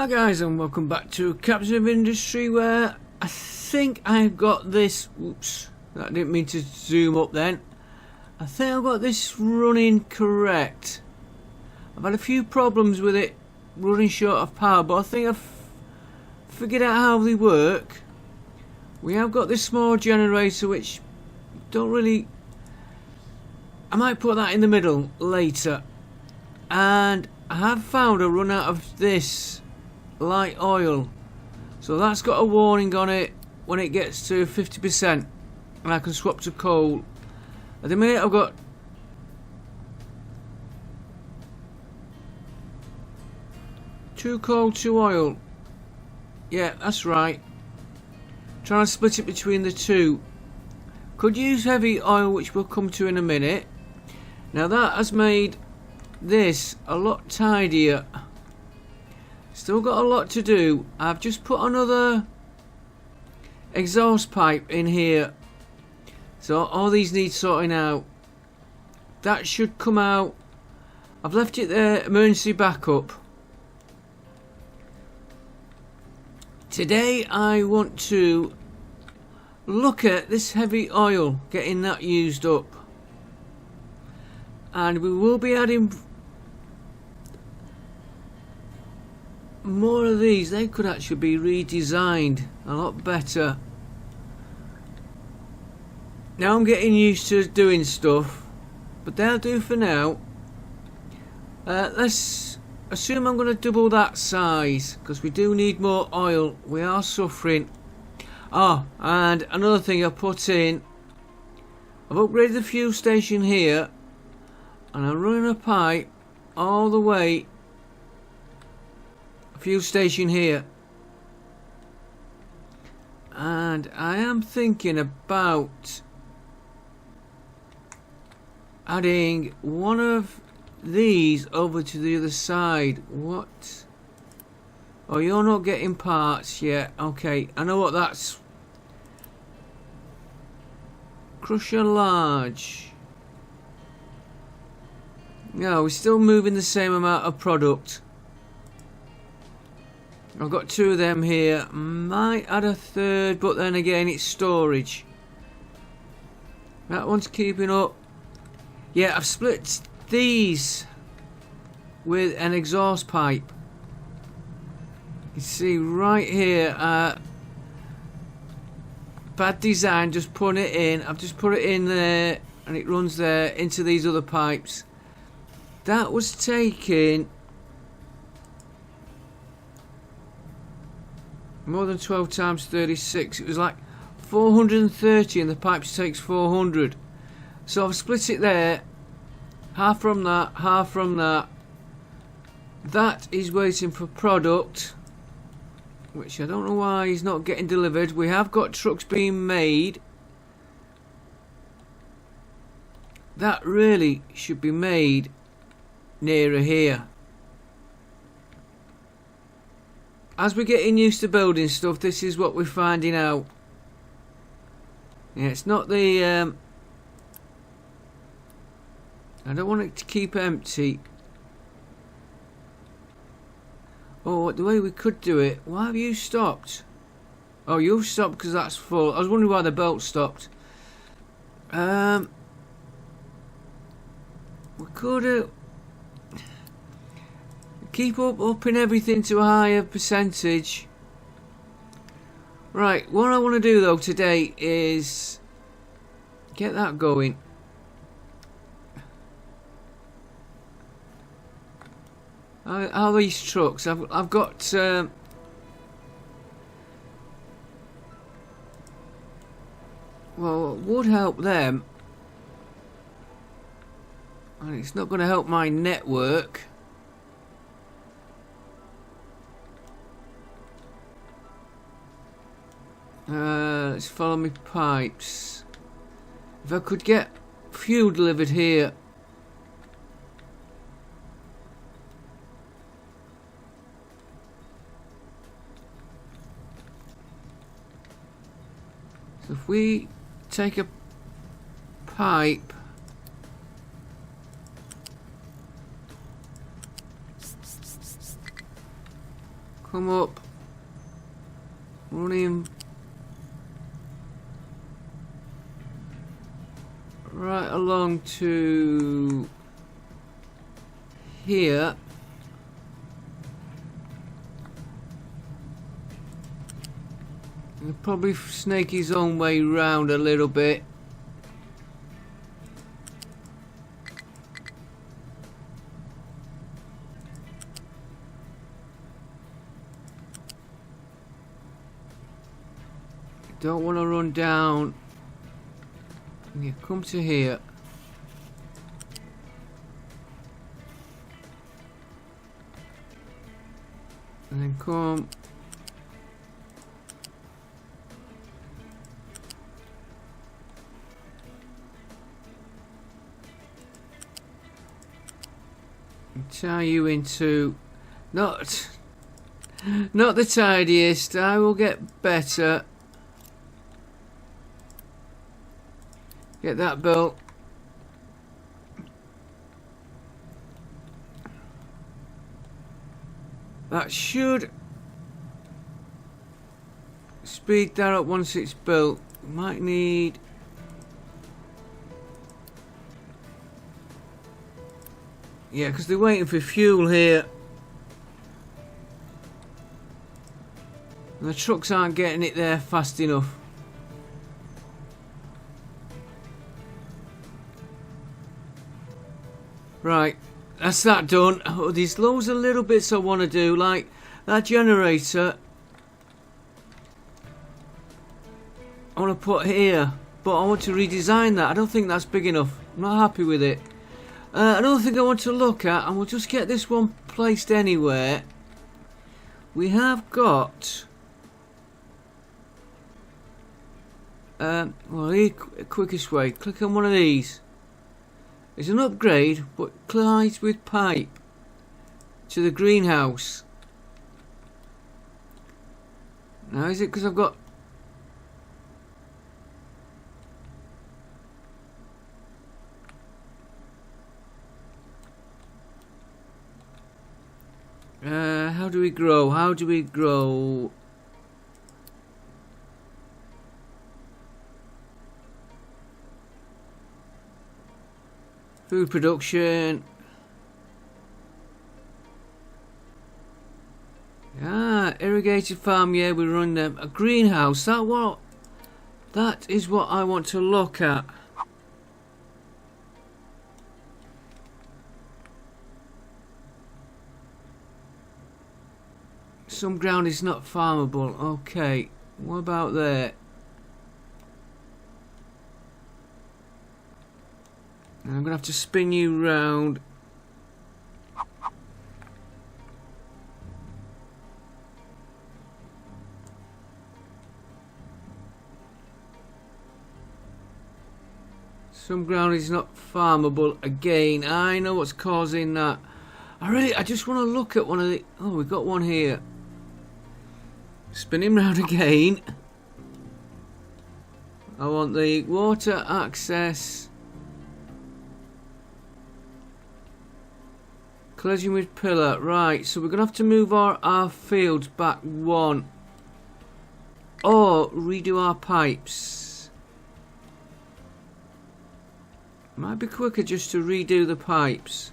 Hi guys, and welcome back to Captain of Industry, where I think I've got this, oops, I didn't mean to zoom up then. I think I've got this running correct. I've had a few problems with it running short of power, but I think I've figured out how they work. We have got this small generator which don't really, I might put that in the middle later, and I have found a run out of this light oil, so that's got a warning on it when it gets to 50%, and I can swap to coal. At the minute I've got two coal, two oil. Yeah, that's right. Trying to split it between the two. Could use heavy oil, which we'll come to in a minute. Now that has made this a lot tidier. Still got a lot to do. I've just put another exhaust pipe in here, so all these need sorting out. That should come out. I've left it there, emergency backup. Today I want to look at this heavy oil, getting that used up, and we will be adding more of these. They could actually be redesigned a lot better. Now I'm getting used to doing stuff, but they'll do for now. Let's assume I'm going to double that size, because we do need more oil. We are suffering. Oh, and another thing I put in, I've upgraded the fuel station here, and I'm running a pipe all the way, fuel station here, and I am thinking about adding one of these over to the other side. What? Oh, you're not getting parts yet. Okay, I know what that's. Crusher large. No, we're still moving the same amount of product. I've got two of them here. Might add a third, but then again it's storage. That one's keeping up. Yeah, I've split these with an exhaust pipe. You see right here, bad design, just putting it in. I've just put it in there and it runs there into these other pipes. That was taking more than 12 times 36. It was like 430, and the pipes takes 400. So I've split it there, half from that, half from that. That is waiting for product, which I don't know why he's not getting delivered. We have got trucks being made. That really should be made nearer here. As we're getting used to building stuff, this is what we're finding out. Yeah, it's not the I don't want it to keep empty. Oh, the way we could do it. Why have you stopped? Oh, you've stopped because that's full. I was wondering why the belt stopped. We could keep upping everything to a higher percentage. Right, what I want to do though today is get that going. How are these trucks? I've got well, it would help them, and it's not going to help my network. Let's follow my pipes. If I could get fuel delivered here. So if we take a pipe come up, running right along to here. He'll probably snake his own way round a little bit. Don't want to run down. You come to here. And then come. And tie you into not the tidiest. I will get better. Get that built. That should speed that up once it's built. Might need because they're waiting for fuel here. And the trucks aren't getting it there fast enough. Right, that's that done. Oh, there's loads of little bits I want to do, like that generator. I want to put here, but I want to redesign that. I don't think that's big enough. I'm not happy with it. Another thing I want to look at, and we'll just get this one placed anywhere. We have got well, the quickest way. Click on one of these. It's an upgrade, but collides with pipe to the greenhouse. Now, is it because I've got... how do we grow? How do we grow? Food production. Irrigated farm, yeah, we run them. A greenhouse, that is what I want to look at. Some ground is not farmable. Okay, what about there? And I'm gonna have to spin you round. Some ground is not farmable again. I know what's causing that. I just want to look at one of the... Oh, we've got one here. Spin him round again. I want the water access. Collision with pillar. Right, so we're going to have to move our fields back one. Or redo our pipes. Might be quicker just to redo the pipes.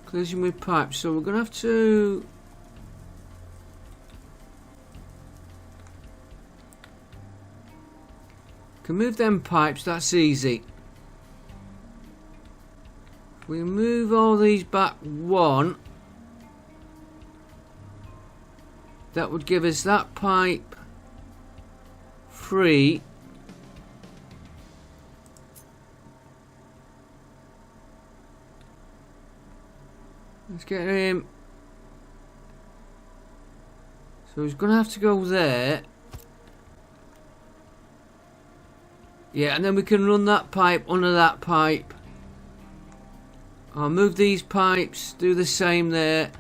Collision with pipes, so we're gonna have to can move them pipes, that's easy. If we move all these back one, that would give us that pipe free. Let's get him. So he's gonna have to go there. Yeah, and then we can run that pipe under that pipe. I'll move these pipes, do the same there.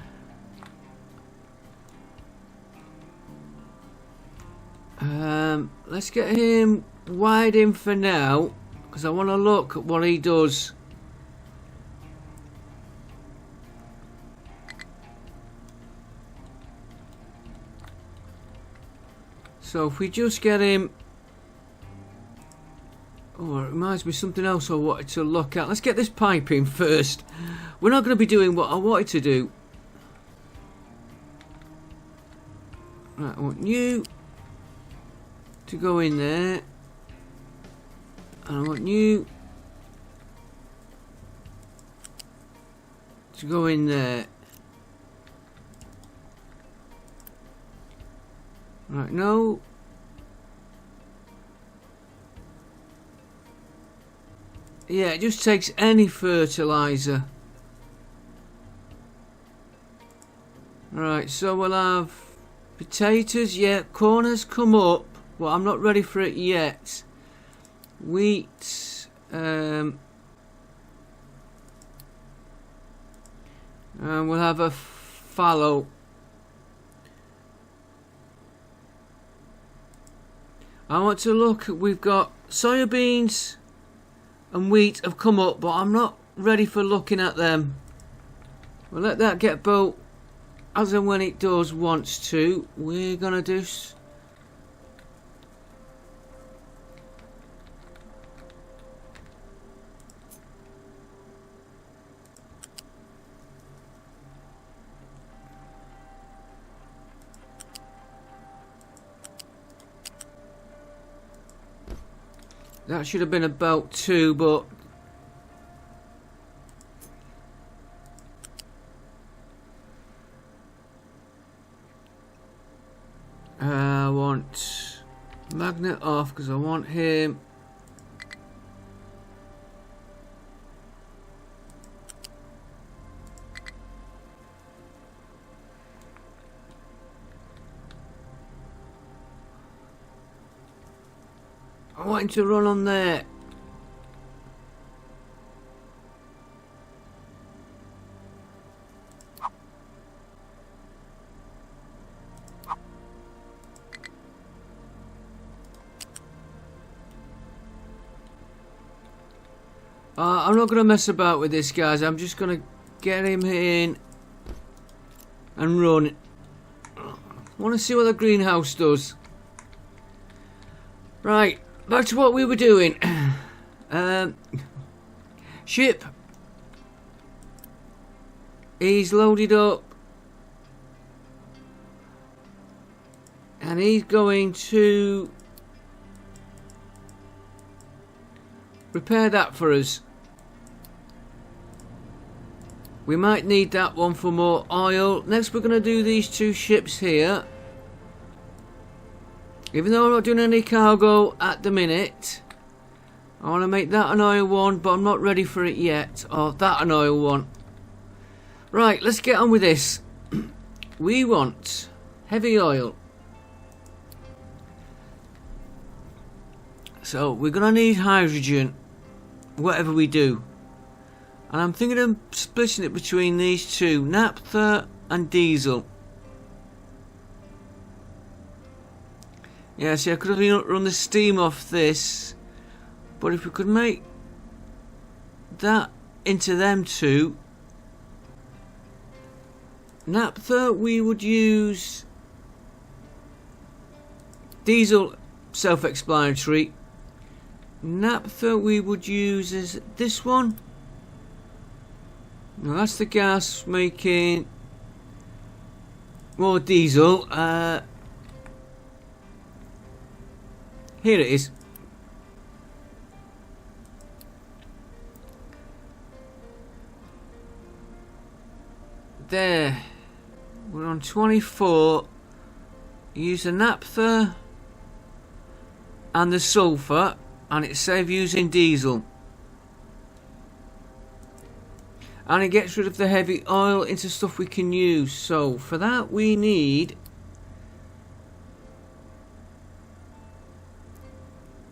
Let's get him wide in for now, because I want to look at what he does. So if we just get him... Oh, it reminds me of something else I wanted to look at. Let's get this pipe in first. We're not going to be doing what I wanted to do. Right, I want you to go in there. And I want you to go in there. Right, no. Yeah, it just takes any fertilizer. Right, so we'll have potatoes. Yeah, corn has come up, but I'm not ready for it yet. Wheat. And we'll have a fallow. I want to look. We've got soybeans and wheat have come up, but I'm not ready for looking at them. We'll let that get built as and when it does wants to. We're gonna do that should have been about 2, but I want magnet off because I want him. I want him to run on there. I'm not going to mess about with this, guys. I'm just going to get him in and run. I want to see what the greenhouse does. Right, back to what we were doing. Ship. He's loaded up. And he's going to repair that for us. We might need that one for more oil. Next we're going to do these 2 ships here. Even though I'm not doing any cargo at the minute, I want to make that an oil one, but I'm not ready for it yet. Or that an oil one. Right, let's get on with this. We want heavy oil. So we're going to need hydrogen, whatever we do. And I'm thinking of splitting it between these 2, naphtha and diesel. Yeah, see, I could have run the steam off this, but if we could make that into them 2, naphtha we would use diesel, self-explanatory. Naphtha we would use as this one. Now that's the gas making more diesel. Here it is. There. We're on 24. Use the naphtha and the sulfur, and it saves using diesel. And it gets rid of the heavy oil into stuff we can use. So for that we need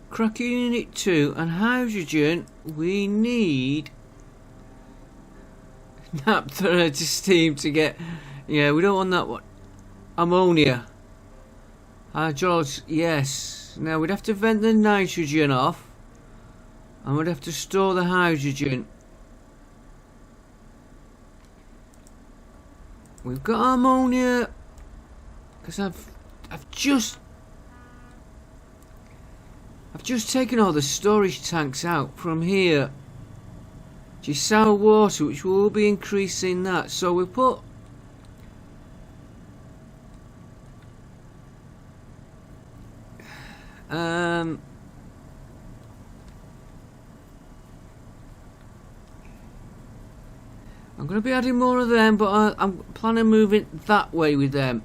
cracker unit 2 and hydrogen we need Naphtha to steam to get... Yeah, we don't want that one. Ammonia. Hydrolysis, yes. Now we'd have to vent the nitrogen off. And we'd have to store the hydrogen. We've got ammonia. Because I've just taken all the storage tanks out from here. Just sour water, which will be increasing that. So we put I'm going to be adding more of them, but I'm planning moving that way with them.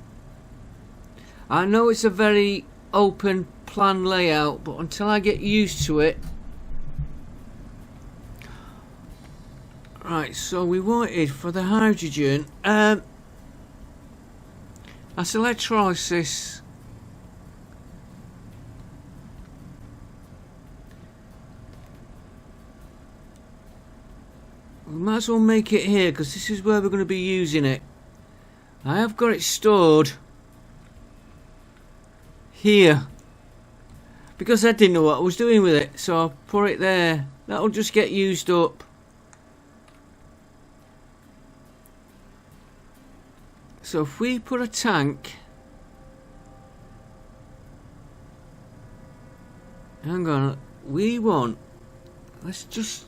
I know it's a very open plan layout, but until I get used to it. Right, so we wanted for the hydrogen, that's electrolysis. We might as well make it here, because this is where we're going to be using it. I have got it stored here, because I didn't know what I was doing with it, so I put it there. That'll just get used up. So if we put a tank, hang on, we want, let's just,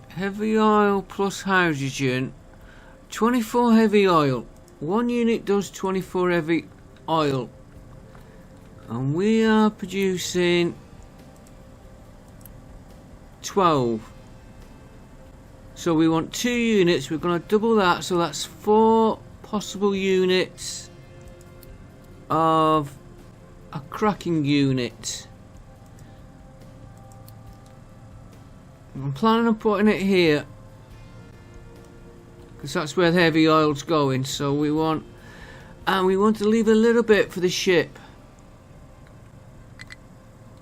heavy oil plus hydrogen, 24 heavy oil. One unit does 24 heavy oil, and we are producing 12. So we want 2 units. We're going to double that, so that's 4 possible units of a cracking unit. I'm planning on putting it here, because that's where the heavy oil's going. So we want, and we want to leave a little bit for the ship.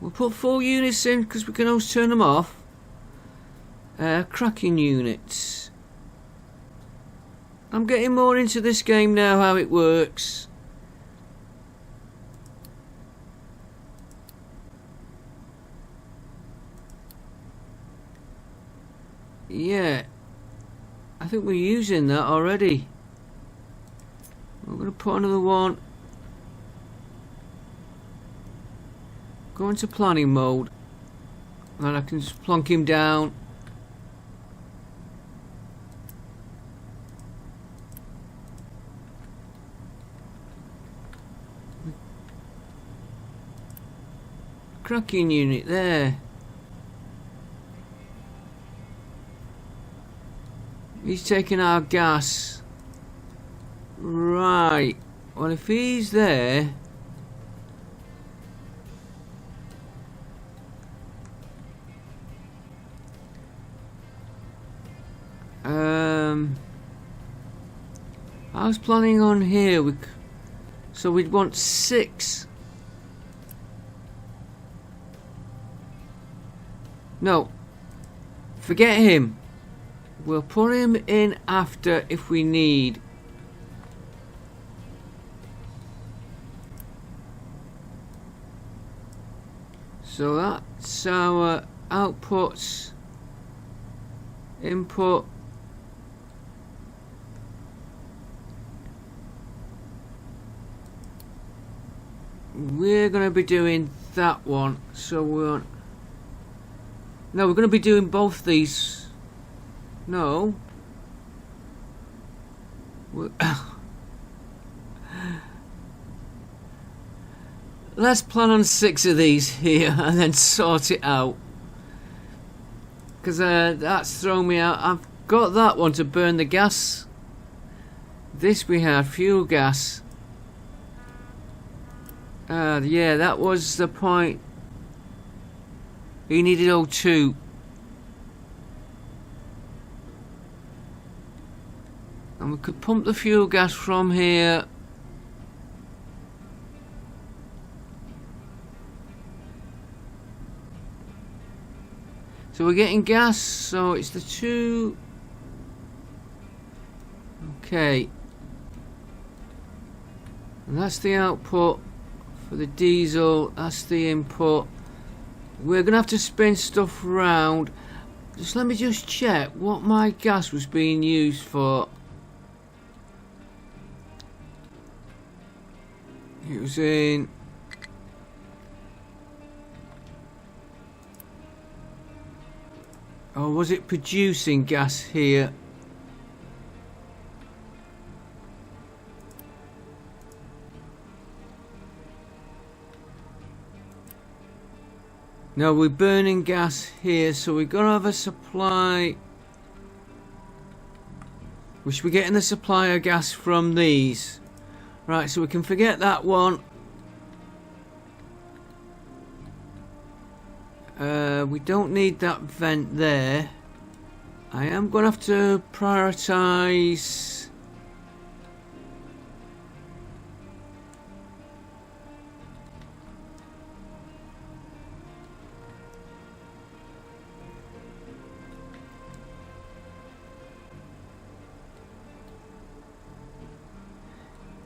We'll put 4 units in, because we can always turn them off. Cracking units. I'm getting more into this game now, how it works. Yeah, I think we're using that already. We're going to put another one. Go into planning mode, and I can just plonk him down. Cracking unit there. He's taking our gas. Right. Well, if he's there, I was planning on here. So we'd want 6. No, forget him. We'll put him in after if we need. So that's our outputs, input. We're going to be doing that one. So we're going to be doing both these. No. Let's plan on 6 of these here and then sort it out. Because that's thrown me out. I've got that one to burn the gas. This we had, fuel gas. Yeah, that was the point. He needed O2. And we could pump the fuel gas from here. So we're getting gas, so it's the two. Okay. And that's the output for the diesel, that's the input. We're going to have to spin stuff around. Just let me just check what my gas was being used for. It was in... Oh, was it producing gas here? No, we're burning gas here, so we've got to have a supply. We should be getting the supply of gas from these. Right, so we can forget that one. We don't need that vent there. I am going to have to prioritise.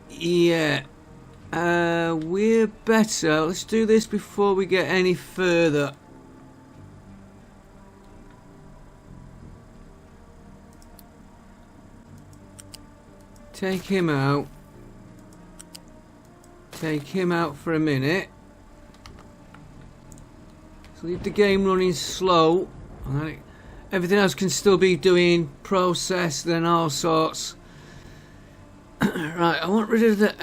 Yeah, we're better. Let's do this before we get any further. Take him out. Take him out for a minute. So leave the game running slow. Everything else can still be doing processed and all sorts. Right, I want rid of the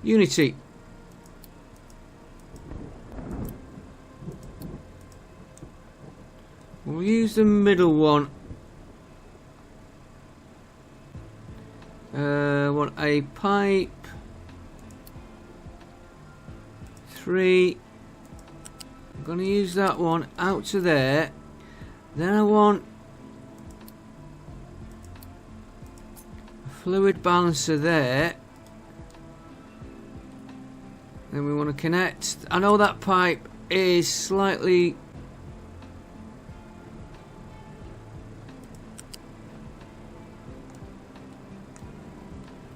Unity. We'll use the middle one. Want a pipe. 3. I'm going to use that one out to there. Then I want fluid balancer there. Then we want to connect. I know that pipe is slightly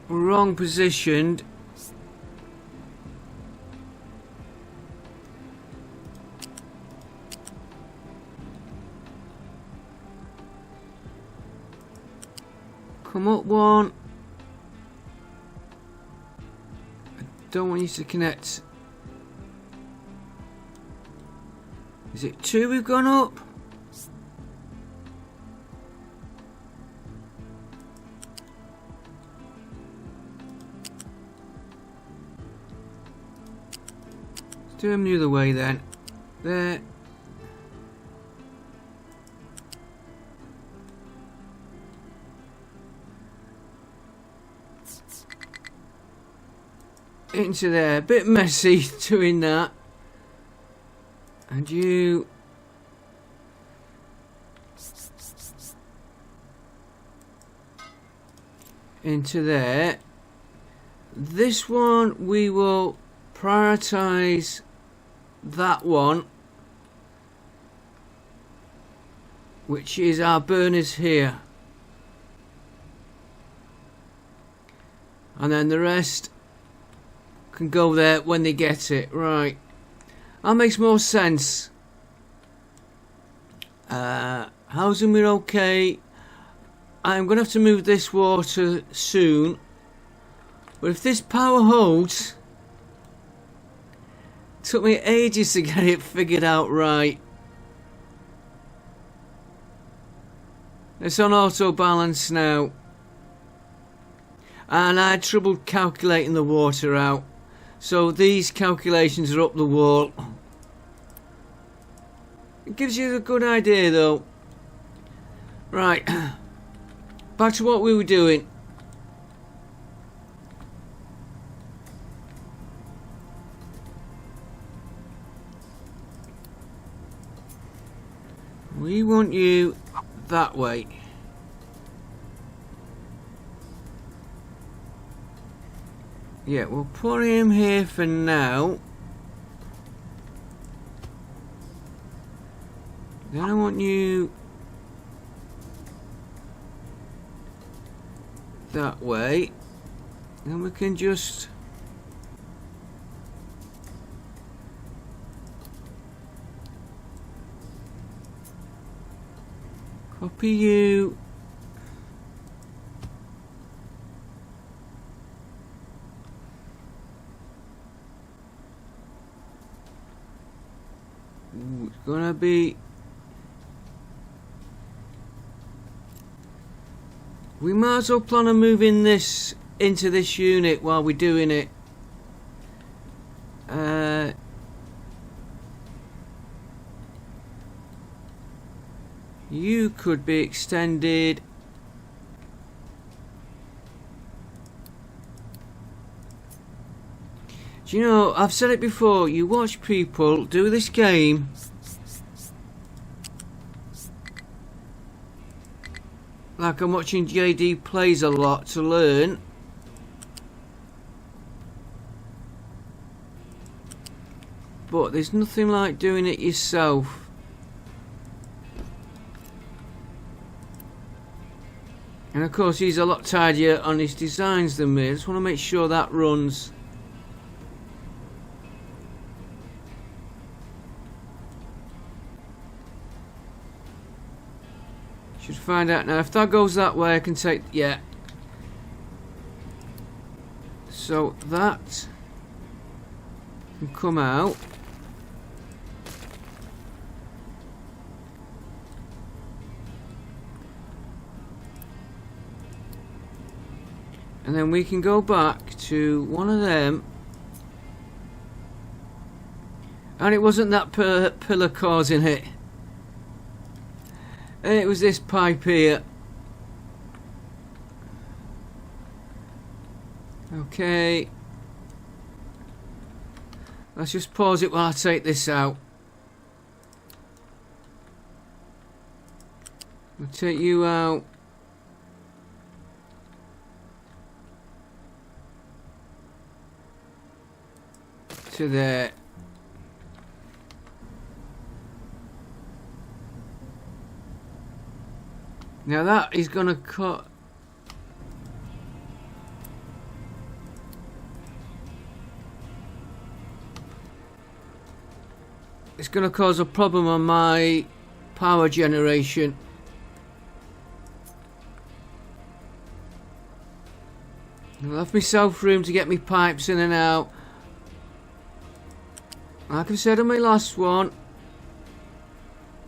wrong positioned. Come up one. I don't want you to connect. Is it 2 we've gone up? Let's do them the other way then. There. Into there. A bit messy doing that. And you into there. This one we will prioritize that one, which is our burners here, and then the rest can go there when they get it. Right, that makes more sense. Housing, we're okay. I'm gonna have to move this water soon, but if this power holds, it took me ages to get it figured out right. It's on auto balance now, and I had trouble calculating the water out, so these calculations are up the wall. It gives you a good idea though. Right, back to what we were doing. We want you that way. Yeah, we'll put him here for now. Then I want you that way. Then we can just copy you. Ooh, it's gonna be. We might as well plan on moving this into this unit while we're doing it. You could be extended. Do you know, I've said it before, you watch people do this game like I'm watching JD plays a lot to learn. But there's nothing like doing it yourself. And of course he's a lot tidier on his designs than me. I just want to make sure that runs. Should find out now. If that goes that way I can take... yeah. So that can come out. And then we can go back to one of them. And it wasn't that pillar causing it. And it was this pipe here. Okay. Let's just pause it while I take this out. I'll take you out. To there. Now that is going to cut. It's going to cause a problem on my power generation. I left myself room to get me pipes in and out. Like I said on my last one,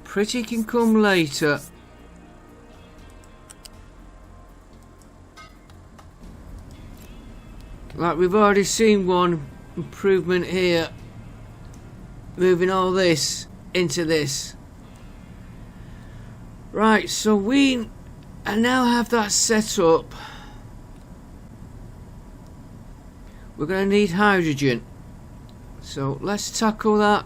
pretty can come later. Like we've already seen one improvement here, moving all this into this. Right, so we now have that set up. We're going to need hydrogen. So let's tackle that.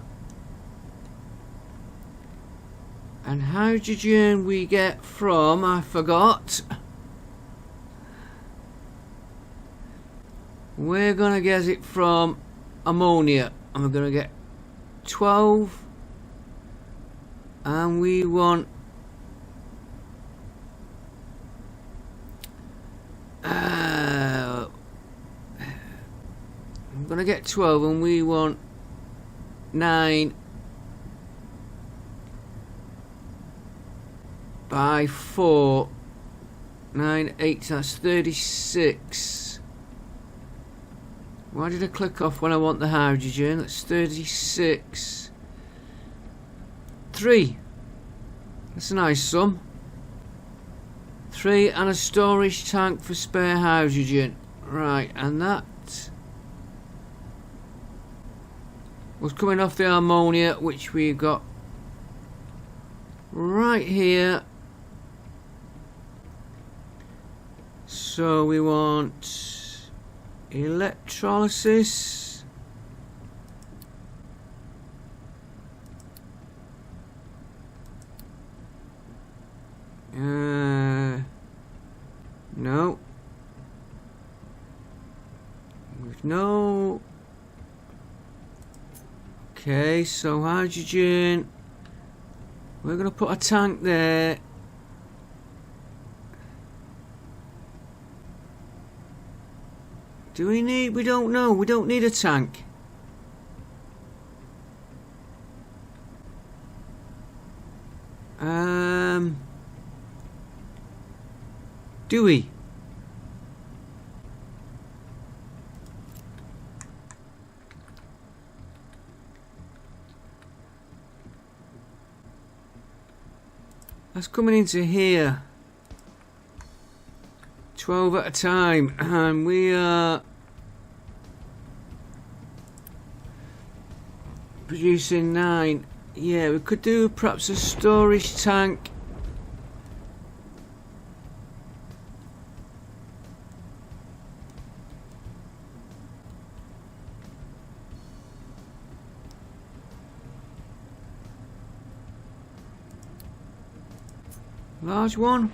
And hydrogen we get from, I forgot. We're going to get it from ammonia. And we're going to get 12. And we want... I'm going to get 12 and we want 9 by 4. 9, 8, that's 36. Why did I click off when I want the hydrogen? That's 36. 3. That's a nice sum. 3 and a storage tank for spare hydrogen. Right, and that was coming off the ammonia, which we got right here. So we want electrolysis. No. With no. Okay, so hydrogen. We're going to put a tank there. Do we need... We don't know. We don't need a tank. Do we? That's coming into here. 12 at a time. And we are producing 9. Yeah, we could do perhaps a storage tank. Large one.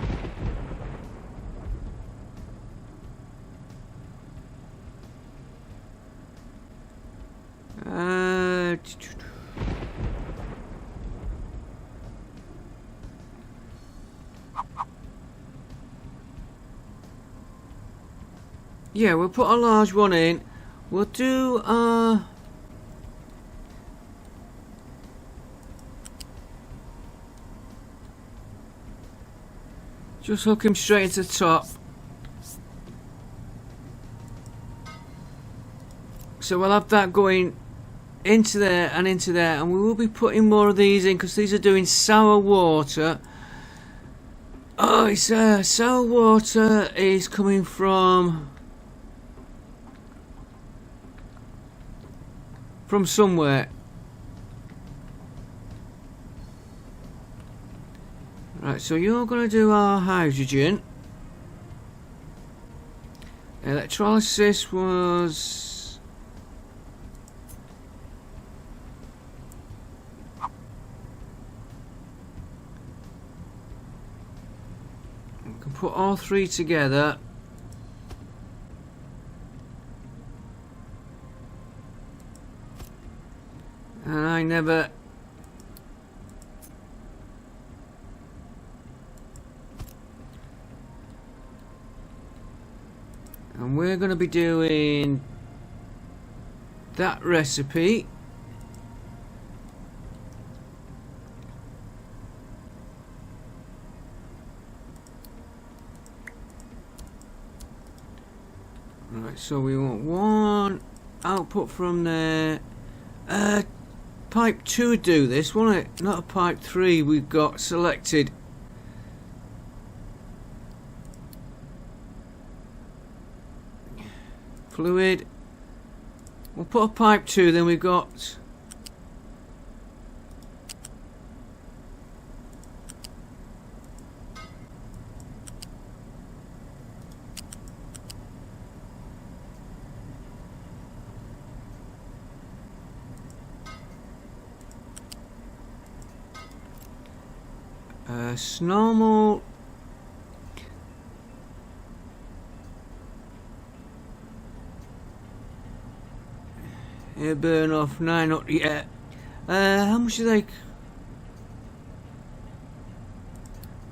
Yeah, we'll put a large one in. We'll do just hook him straight into the top. So we'll have that going into there and into there, and we will be putting more of these in because these are doing sour water. Oh, it's sour water is coming from somewhere. Right, so you're going to do our hydrogen. Electrolysis was... We can put all 3 together. And I never... And we're going to be doing that recipe. Right, so we want 1 output from there. Pipe 2 would do this, won't it? Not a pipe 3 we've got selected. Fluid. We'll put a pipe 2, then we've got... normal. Air burn off 9 up. Yeah. How much do they?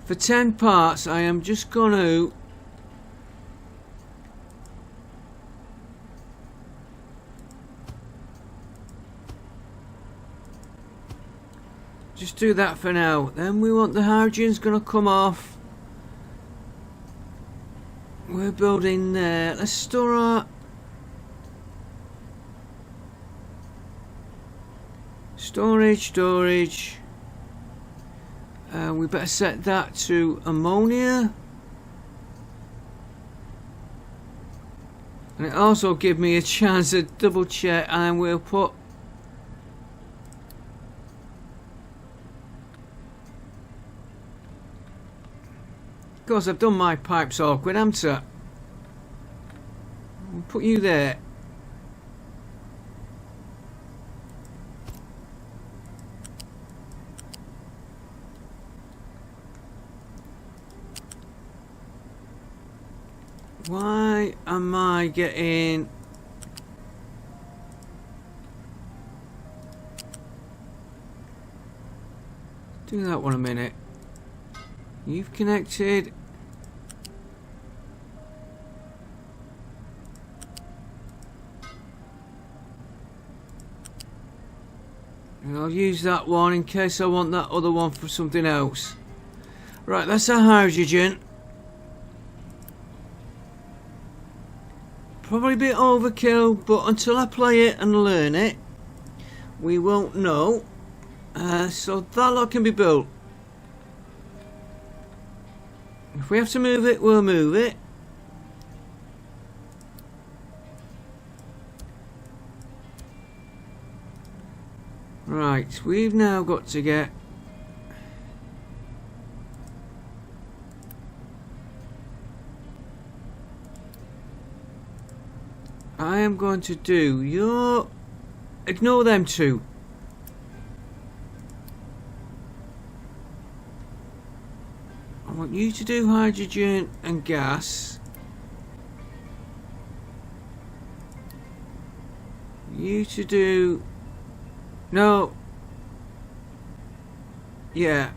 For 10 parts, I am just gonna just do that for now. Then we want the hydrogen's gonna come off. We're building there. Let's store our storage. We better set that to ammonia. And it also give me a chance to double check, and we'll put of course I've done my pipes awkward, haven't I? I'll put you there. Why am I getting... Do that one a minute. You've connected. And I'll use that one in case I want that other one for something else. Right, that's our hydrogen. Probably a bit overkill, but until I play it and learn it, we won't know. So that lot can be built. If we have to move it, we'll move it. Right, we've now got to get... I am going to do your... Ignore them two. I want you to do hydrogen and gas. You to do... No. Yeah.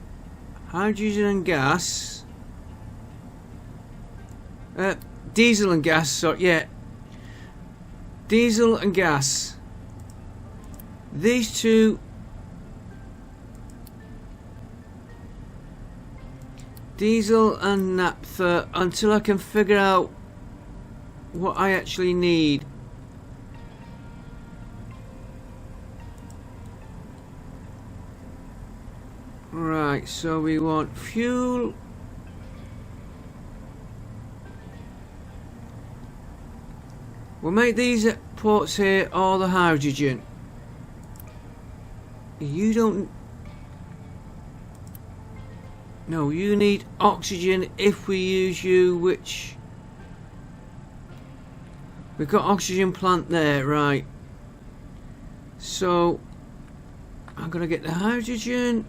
Hydrogen and gas. Diesel and gas, so yeah. Diesel and gas. These two. Diesel and naphtha until I can figure out what I actually need. Right, so we want fuel. We'll make these ports here all the hydrogen. You don't... No, you need oxygen if we use you, which... We've got oxygen plant there, right. So, I'm going to get the hydrogen...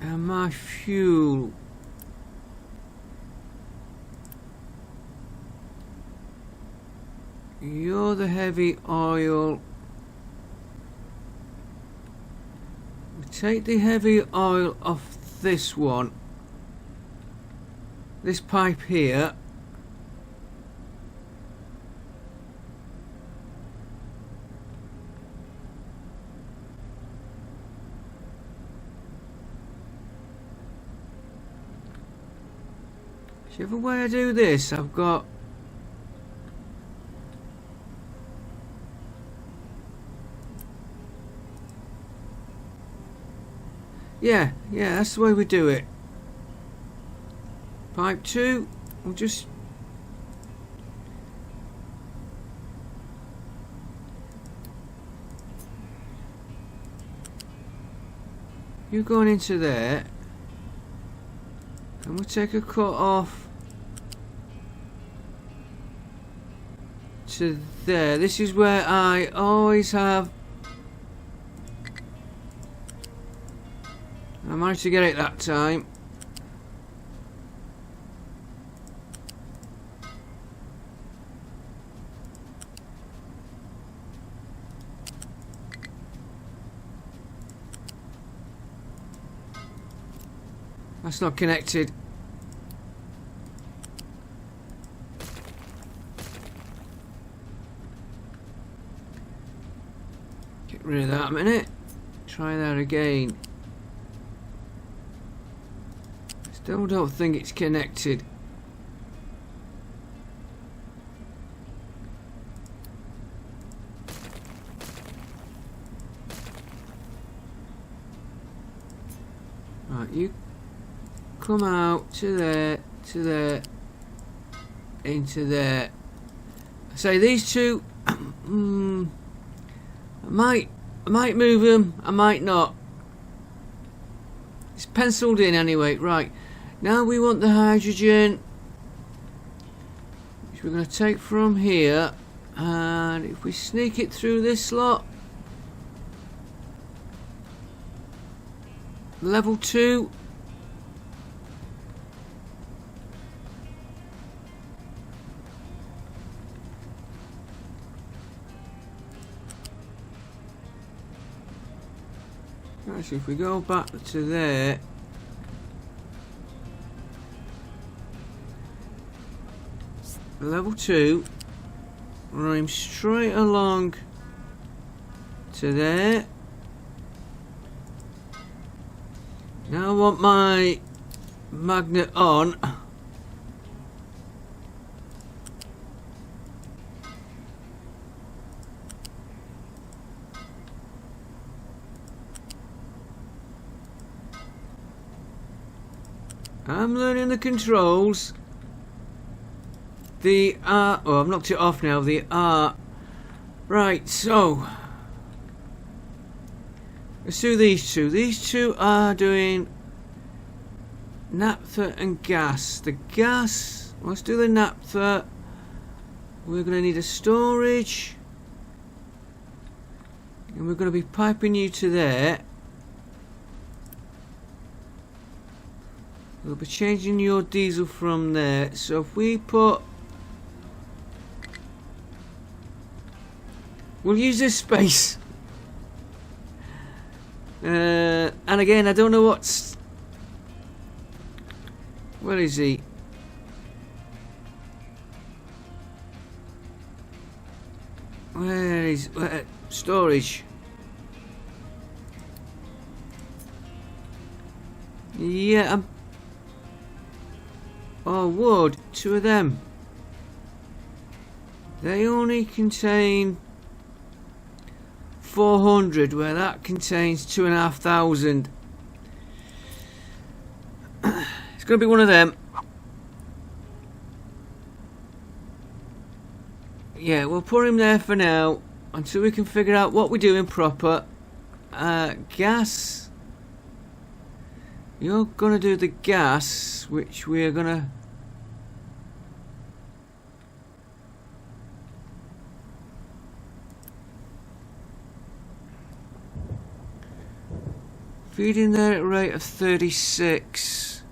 And my fuel. You're the heavy oil. We take the heavy oil off this one. This pipe here. Whichever way I do this, I've got... Yeah, that's the way we do it. Pipe 2, we'll just... You going into there. And we'll take a cut off to there. This is where I always have... I managed to get it that time. That's not connected. Get rid of that a minute. Try that again. Still don't think it's connected. Right, you come out to there, into there. Say these two. I might move them. I might not. It's penciled in anyway. Right. Now we want the hydrogen, which we're going to take from here, and if we sneak it through this slot, level 2. Actually, if we go back to there, level 2, run straight along to there. Now I want my magnet on. I'm learning the controls. The R, oh, I've knocked it off now. The R. Right, so let's do these two. These two are doing naphtha and gas. The gas, let's do the naphtha. We're going to need a storage, and we're going to be piping you to there. We'll be changing your diesel from there. So if we put, we'll use this space. And again, I don't know what's, where is he? Where is storage? Yeah, oh, wood, 2 of them. They only contain 400, where that contains 2,500. It's going to be one of them. Yeah, we'll put him there for now until we can figure out what we're doing proper. Gas. You're going to do the gas, which we're going to... feeding there at a rate of 36.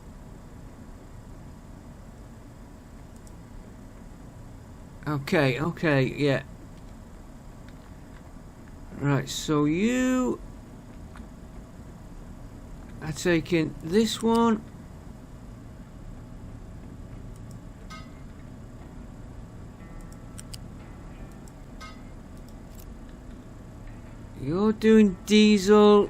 Okay, yeah. Right, so you are taking this one. You're doing diesel.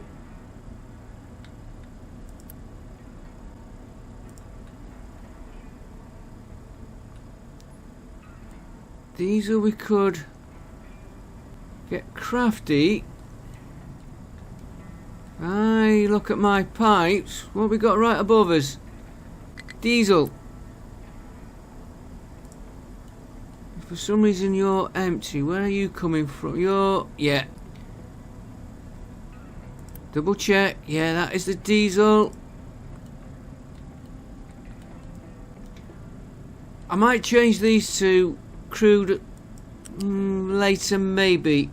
Diesel, we could get crafty. I look at my pipes. What we got right above us? Diesel. If for some reason you're empty, where are you coming from? You're, yeah. Double check. Yeah, that is the diesel. I might change these to crude later, maybe.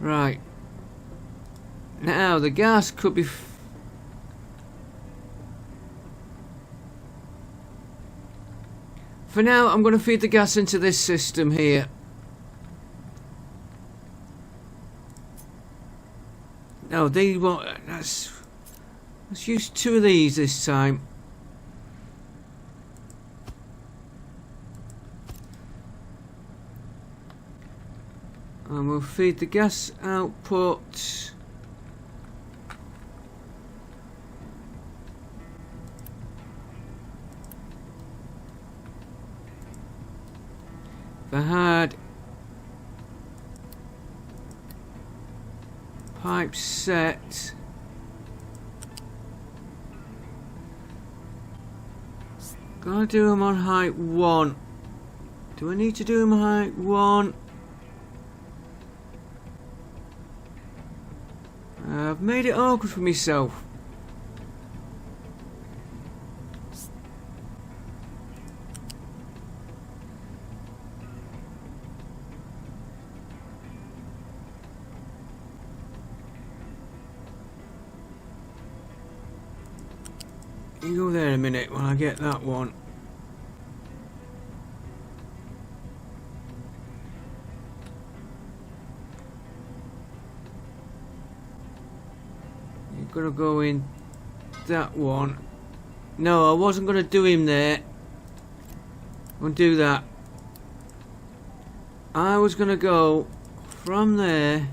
Right. Now the gas could be for now I'm going to feed the gas into this system here. No, they won't. Let's use 2 of these this time. And we'll feed the gas output. If I had pipe set, gotta do them on height 1. Do I need to do them on height 1? I've made it awkward for myself. You go there in a minute when I get that one. Gonna go in that one. No, I wasn't gonna do him there. I'm gonna do that. I was gonna go from there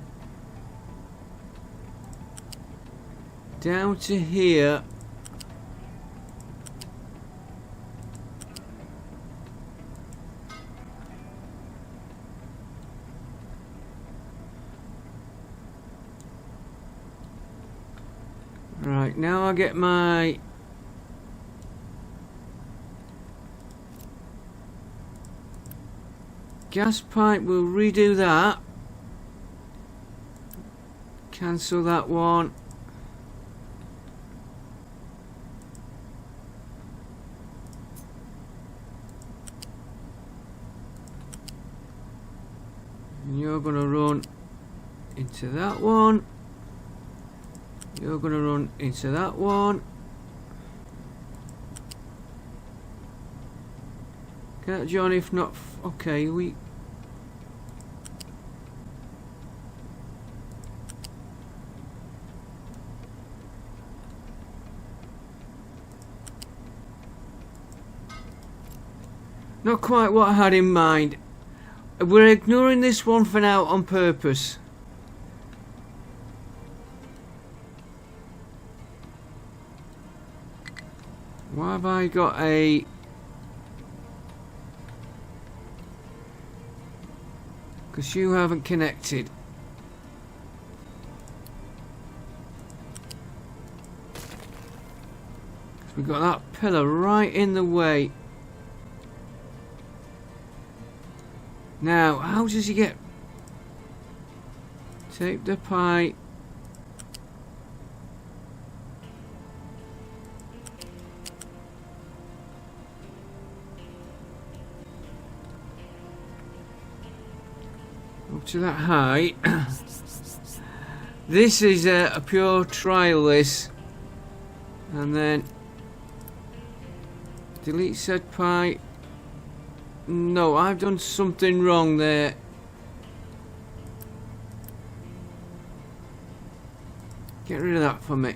down to here. Right, now I get my gas pipe. We'll redo that. Cancel that one. And you're gonna run into that one. You're gonna run into that one. Get John, if not, okay, we. Not quite what I had in mind. We're ignoring this one for now on purpose. Why have I got a... Because you haven't connected. We've got that pillar right in the way. Now, how does he get... Take the pipe. Up to that height. This is a pure trial, this. And then... Delete said pipe. No, I've done something wrong there. Get rid of that for me.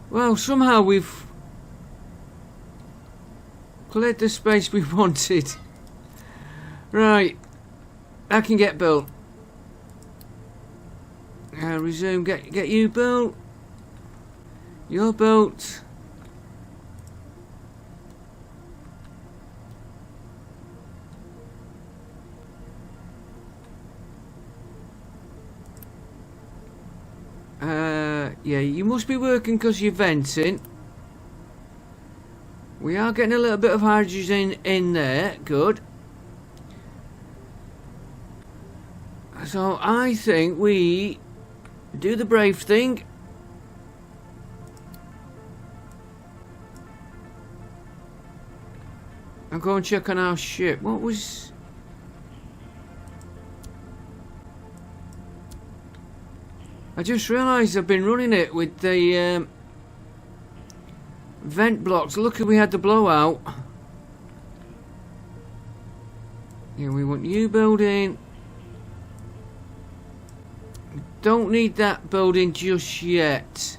Well, somehow we've cleared the space we wanted. Right, that can get built. Resume. Get you built. You're built. Yeah, you must be working because you're venting. We are getting a little bit of hydrogen in there. Good. So I think we do the brave thing. And go and check on our ship. What was... I just realised I've been running it with the vent blocks. Luckily we had the blowout. Yeah, we want you building. Don't need that building just yet.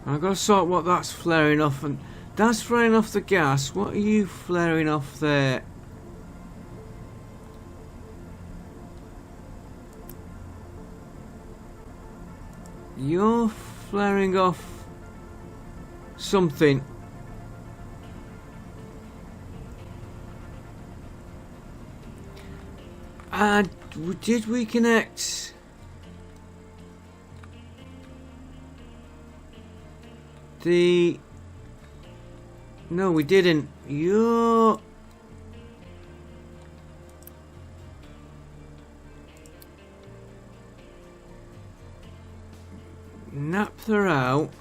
I've got to sort what that's flaring off, and that's flaring off the gas. What are you flaring off there? You're flaring off something. And did we connect? No, we didn't. You're... Naphtha out.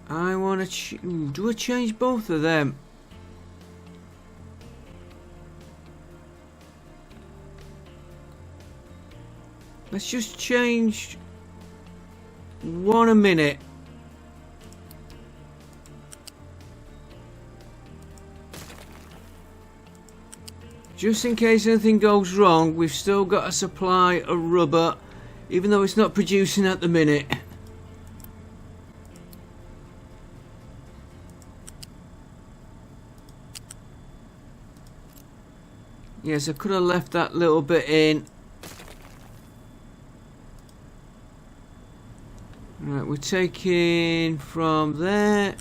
I want to... Do I change both of them? Let's just change one a minute. Just in case anything goes wrong, we've still got a supply of rubber, even though it's not producing at the minute. Yes, I could have left that little bit in. Right, we're taking from there.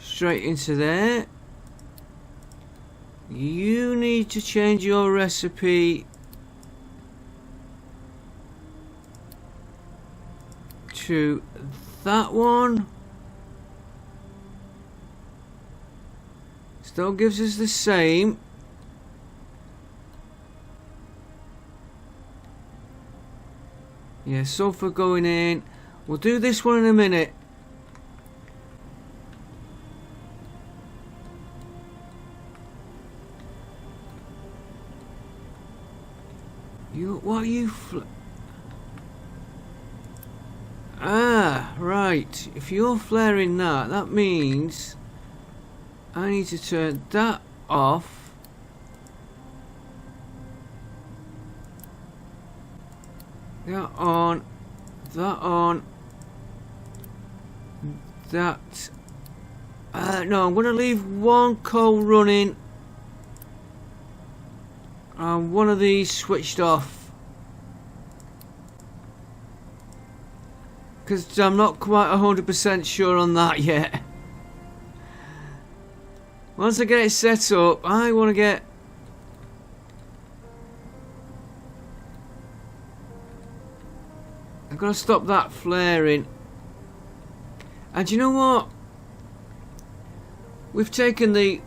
Straight into there. You need to change your recipe to that one. Still gives us the same. Yeah, sulfur going in. We'll do this one in a minute. What are you? Right. If you're flaring that, that means I need to turn that off. That on. That on. That. No, I'm going to leave one coal running and one of these switched off. Because I'm not quite 100% sure on that yet. Once I get it set up, I want to get... I've got to stop that flaring. And you know what? We've taken the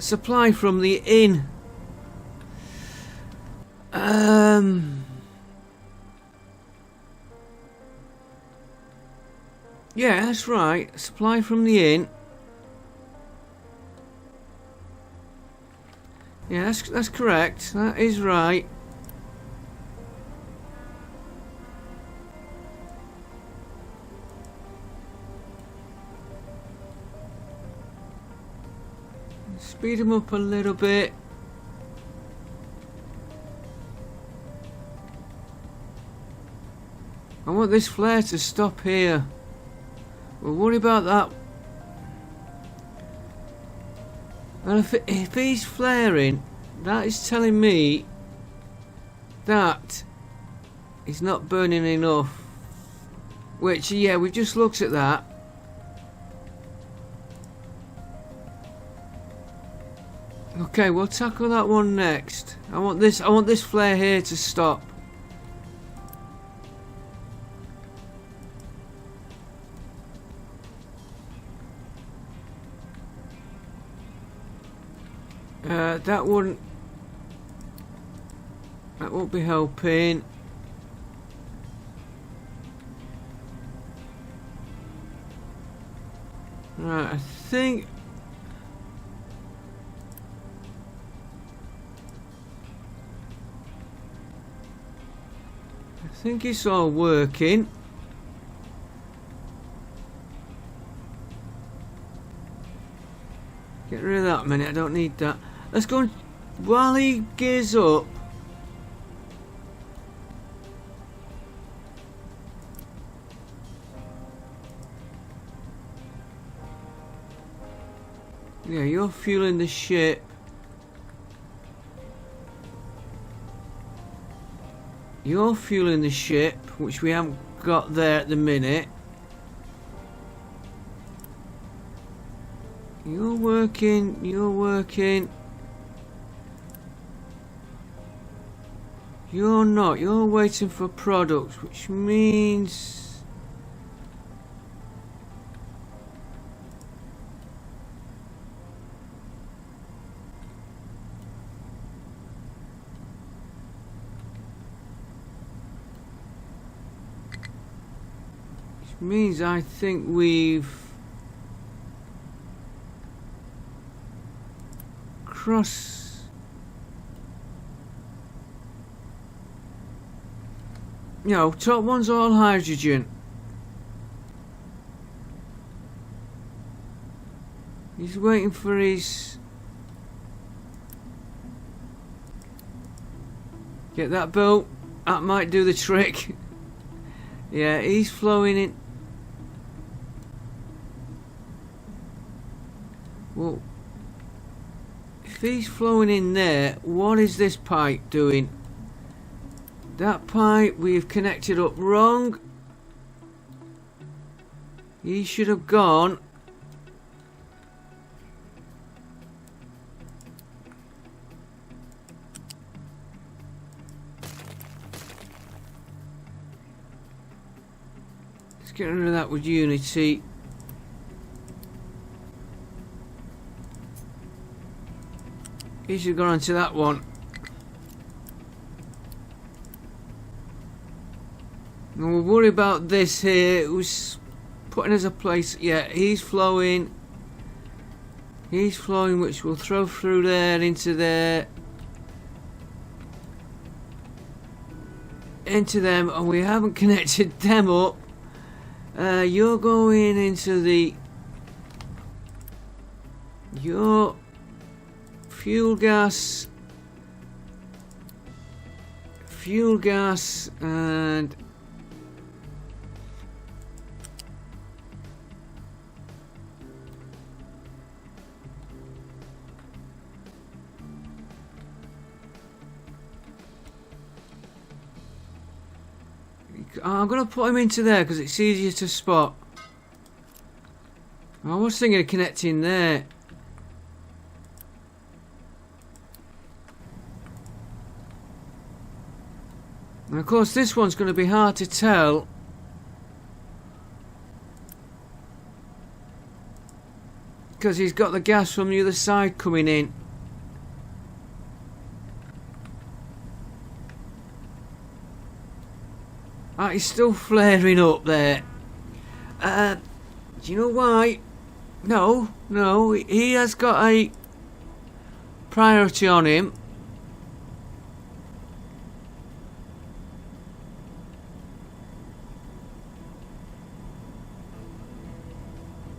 supply from the inn. Yeah, that's right. Supply from the inn. Yeah, that's correct. That is right. Speed them up a little bit. I want this flare to stop here. We'll worry about that. And if he's flaring, that is telling me that he's not burning enough. Which, yeah, we've just looked at that. Okay, we'll tackle that one next. I want this flare here to stop. That won't be helping. Right, I think it's all working. Get rid of that a minute, I don't need that. Let's go and, while he gears up. Yeah, you're fueling the ship. You're fueling the ship, which we haven't got there at the minute. You're working, you're working. You're not, you're waiting for products, which means... means I think we've crossed. you know, top one's all hydrogen. He's waiting for his... Get that boat. That might do the trick. Yeah, he's flowing in. Well, if he's flowing in there, what is this pipe doing? That pipe we've connected up wrong. He should have gone. Let's get rid of that with Unity. He should have gone onto that one. And we'll worry about this here. Who's putting as a place? Yeah, he's flowing. He's flowing, which will throw through there, into there. Into them, and we haven't connected them up. You're going into the... Your fuel gas, and I'm going to put him into there because it's easier to spot. I was thinking of connecting there. And of course this one's going to be hard to tell. Because he's got the gas from the other side coming in. Ah, he's still flaring up there. Do you know why? No, he has got a priority on him.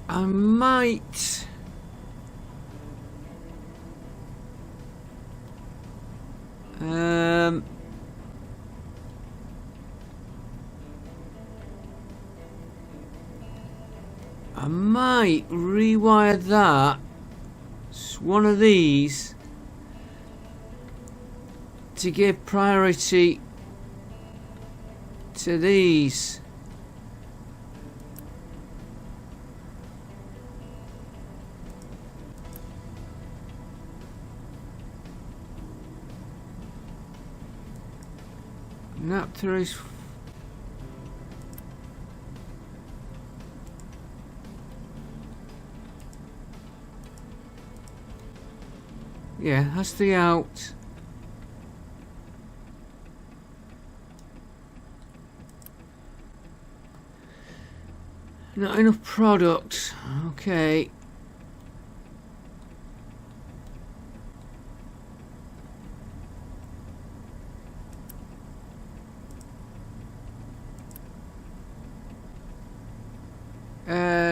I might... I might rewire that, one of these, to give priority to these. Naphtha is... Yeah, that's the out. Not enough product. Okay.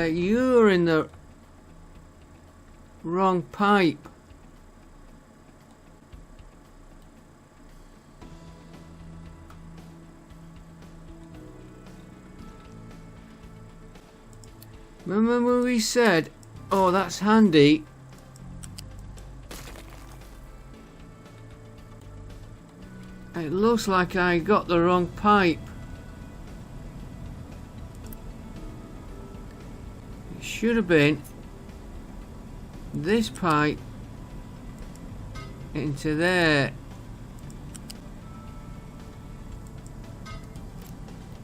You're in the wrong pipe. Remember when we said, oh, that's handy. It looks like I got the wrong pipe. It should have been this pipe into there.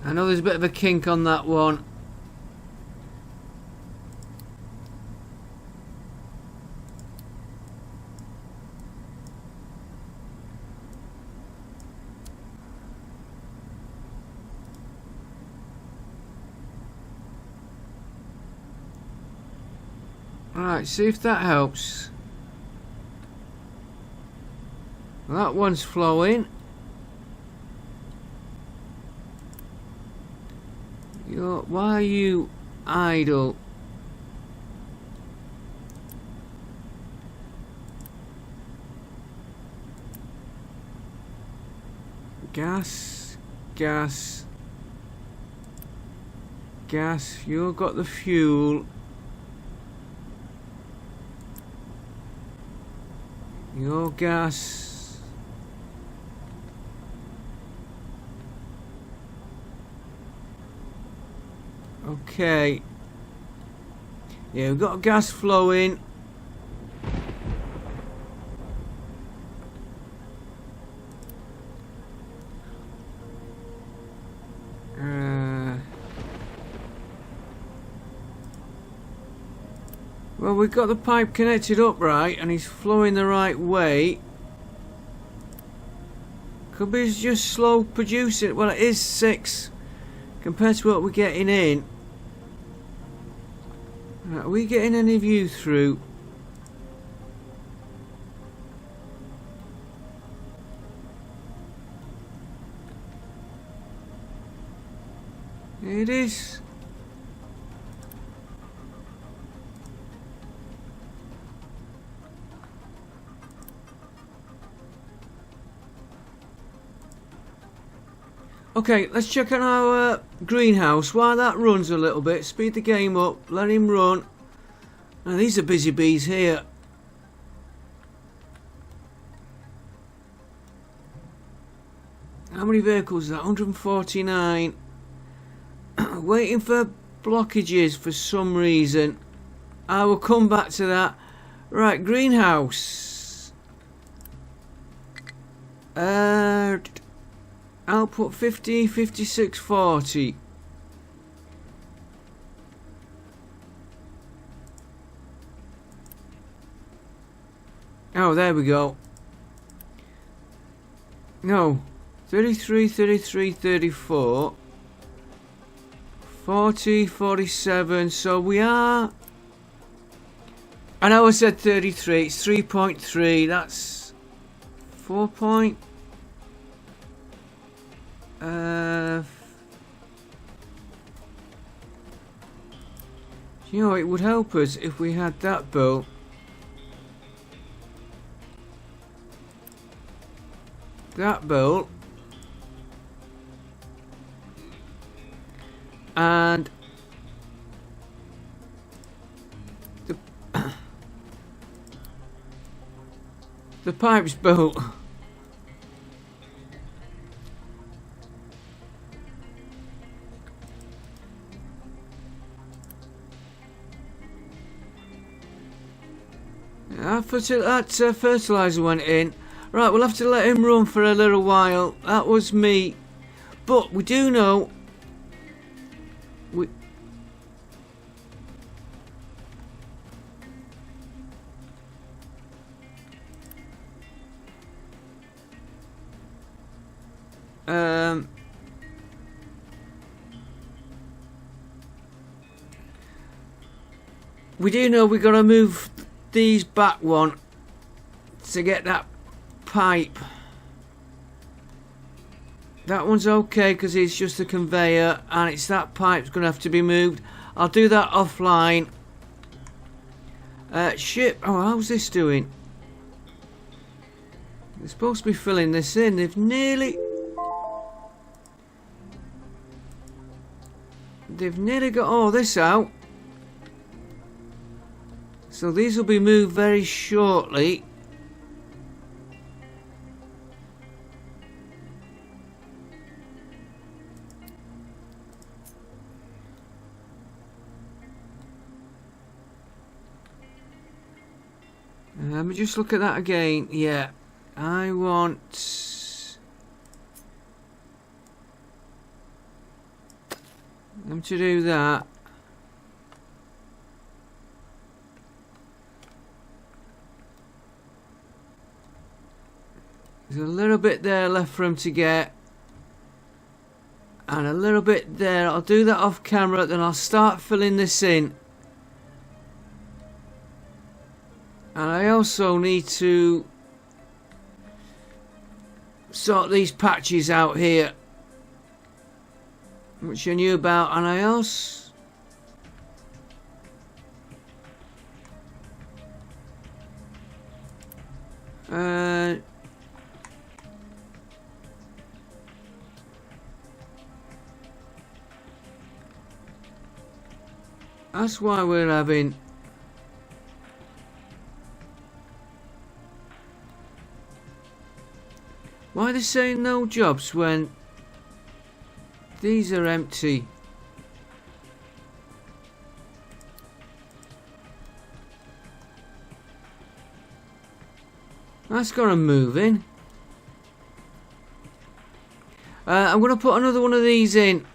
I know there's a bit of a kink on that one. Right, see if that helps. That one's flowing. Why are you idle? Gas, gas, gas. You've got the fuel. Your gas. Okay. Yeah, we've got gas flowing. Well, we've got the pipe connected up right, and he's flowing the right way. Could be just slow producing. Well, it is 6 compared to what we're getting in. Are we getting any view through? It is. Okay, let's check on our greenhouse. While that runs a little bit, speed the game up, let him run. Now these are busy bees here. How many vehicles is that? 149. Waiting for blockages for some reason. I will come back to that. Right, greenhouse. Output 50, 56, 40. Oh, there we go. No. 33, 33, 34. 40, 47. So we are... I know I said 33. It's 3.3. That's 4 point... you know, it would help us if we had that built. That built. And the pipes built. That fertilizer went in. Right, we'll have to let him run for a little while. That was me. But we do know... we do know we got to move these back one to get that pipe. That one's okay because it's just a conveyor, and it's that pipe's going to have to be moved. I'll do that offline. Ship. Oh, how's this doing? They're supposed to be filling this in. They've nearly got all this out. So these will be moved very shortly. Let me just look at that again. Yeah, I want them to do that. There's a little bit there left for him to get, and a little bit there. I'll do that off camera, then I'll start filling this in. And I also need to sort these patches out here. Much you knew about Anaios? That's why we're having... Why are they saying no jobs when these are empty? That's got them moving. I'm going to put another one of these in.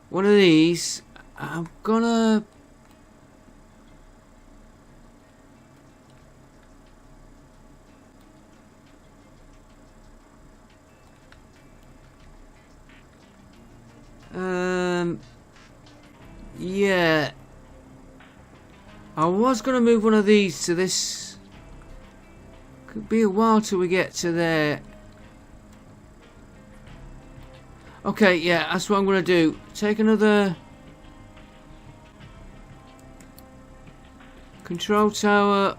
One of these. I'm gonna... Yeah. I was gonna move one of these to this. Could be a while till we get to there. Okay, yeah, that's what I'm gonna do. Take another control tower.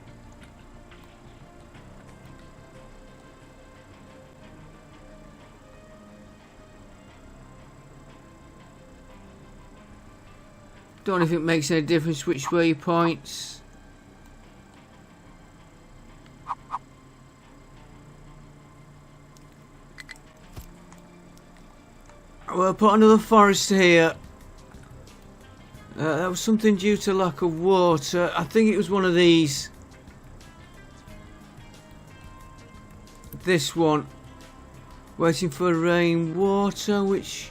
Don't know if it makes any difference which way he points. We'll put another forest here. That was something due to lack of water. I think it was one of these. This one. Waiting for rainwater, which...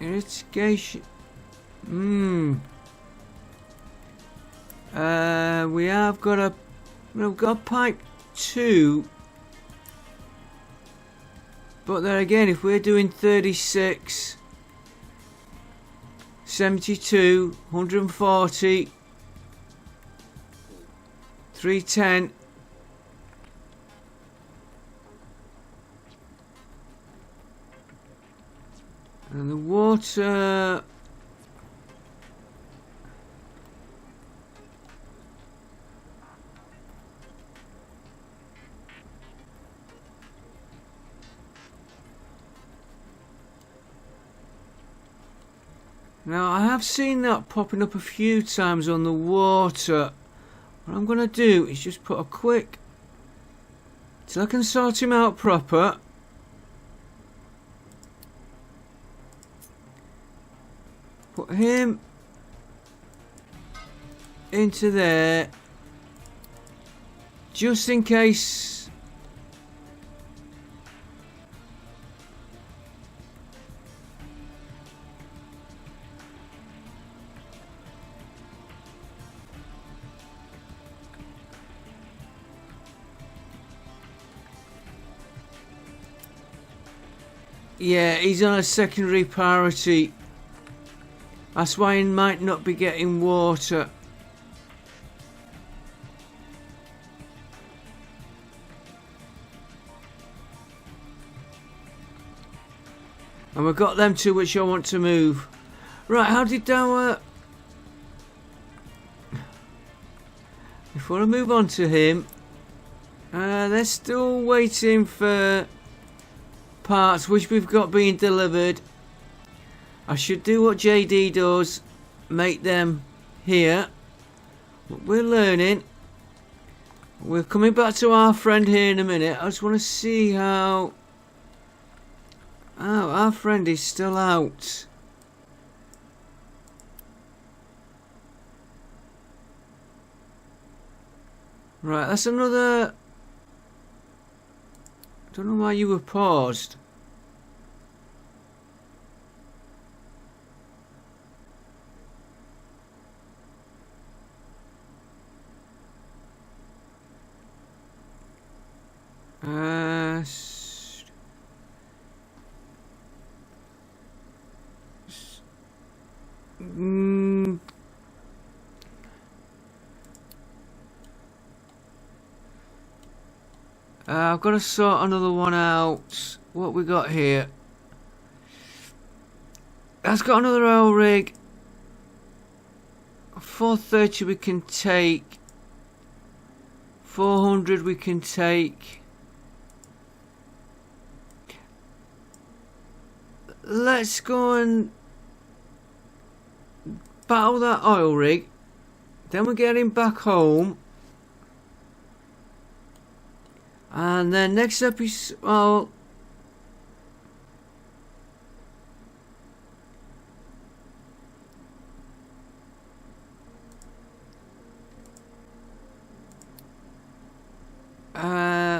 Irrigation. We have got a... We've got pipe 2. But then again, if we're doing 36, 72, 140, 310, and the water... Now, I have seen that popping up a few times on the water. What I'm going to do is just put a quick... till I can sort him out proper. Put him into there. Just in case... Yeah, he's on a secondary priority. That's why he might not be getting water. And we've got them two which I want to move. Right, how did our... Before I move on to him... they're still waiting for... parts which we've got being delivered. I should do what JD does, make them here. But we're learning. We're coming back to our friend here in a minute. I just want to see how... Oh, our friend is still out. Right, that's another... Don't know why you were paused. I've got to sort another one out. What we got here? That's got another oil rig. 430 we can take. 400 we can take. Let's go and battle that oil rig. Then we're getting back home. And then next episode, well,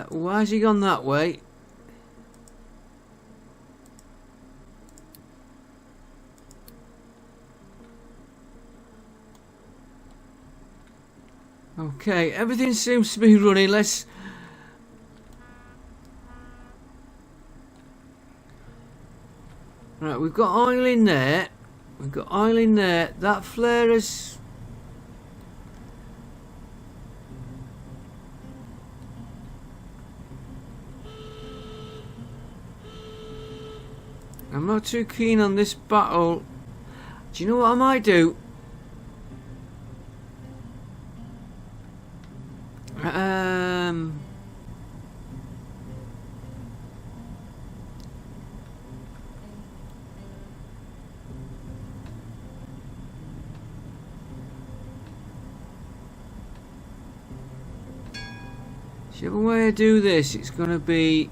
why has he gone that way? Okay, everything seems to be running. Let's... Right, we've got oil in there. We've got oil in there. That flare is... I'm not too keen on this battle. Do you know what I might do? Whichever way I do this, it's going to be...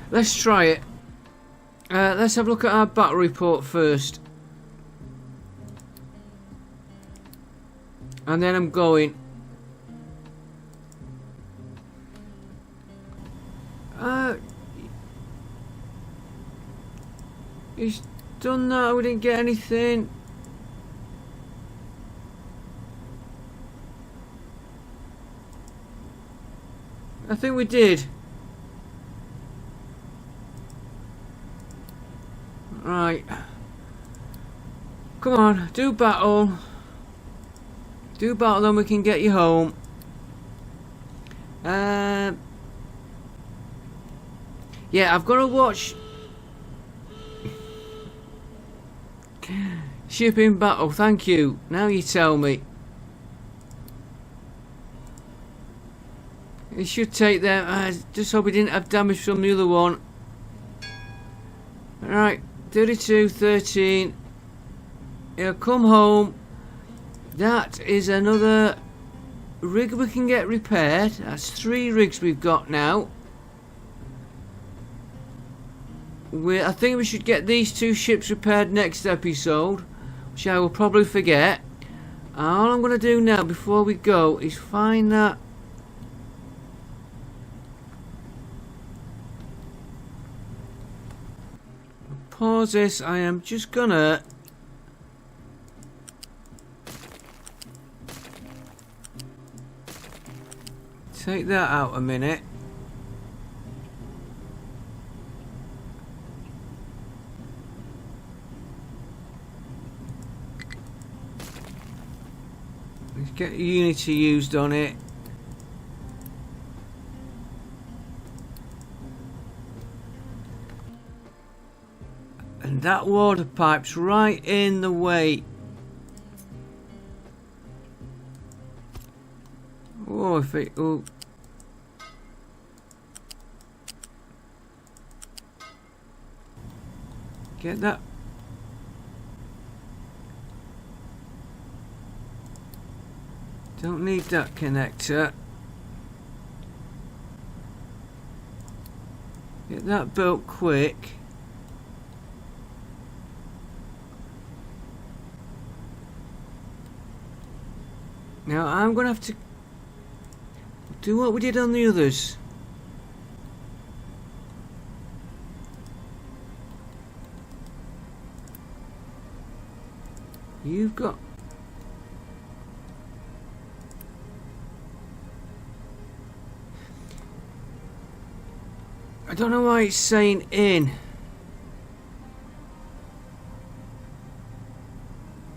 Let's try it. Let's have a look at our battle report first. And then I'm going. He's done that, we didn't get anything. I think we did. Right. Come on, do battle. Do battle, then we can get you home. Yeah, I've got to watch shipping battle. Thank you. Now you tell me. It should take them. I just hope we didn't have damage from the other one. Alright, 32, 13. He'll come home. That is another rig we can get repaired. That's 3 rigs we've got now. I think we should get these 2 ships repaired next episode, which I will probably forget. All I'm going to do now before we go is find that. Pause this. I am just gonna take that out a minute. Let's get Unity used on it. And that water pipe's right in the way. Oh, if it... Oh. Get that. Don't need that connector. Get that built quick. Now I'm going to have to do what we did on the others. You've got... I don't know why it's saying in.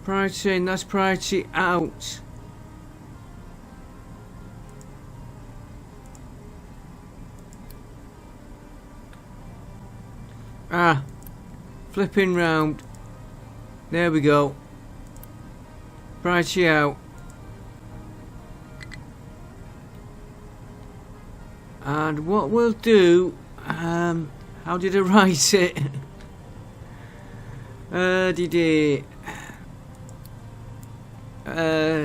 Priority in, that's priority out. Ah, flipping round. There we go. Priority out. And what we'll do, how did I write it?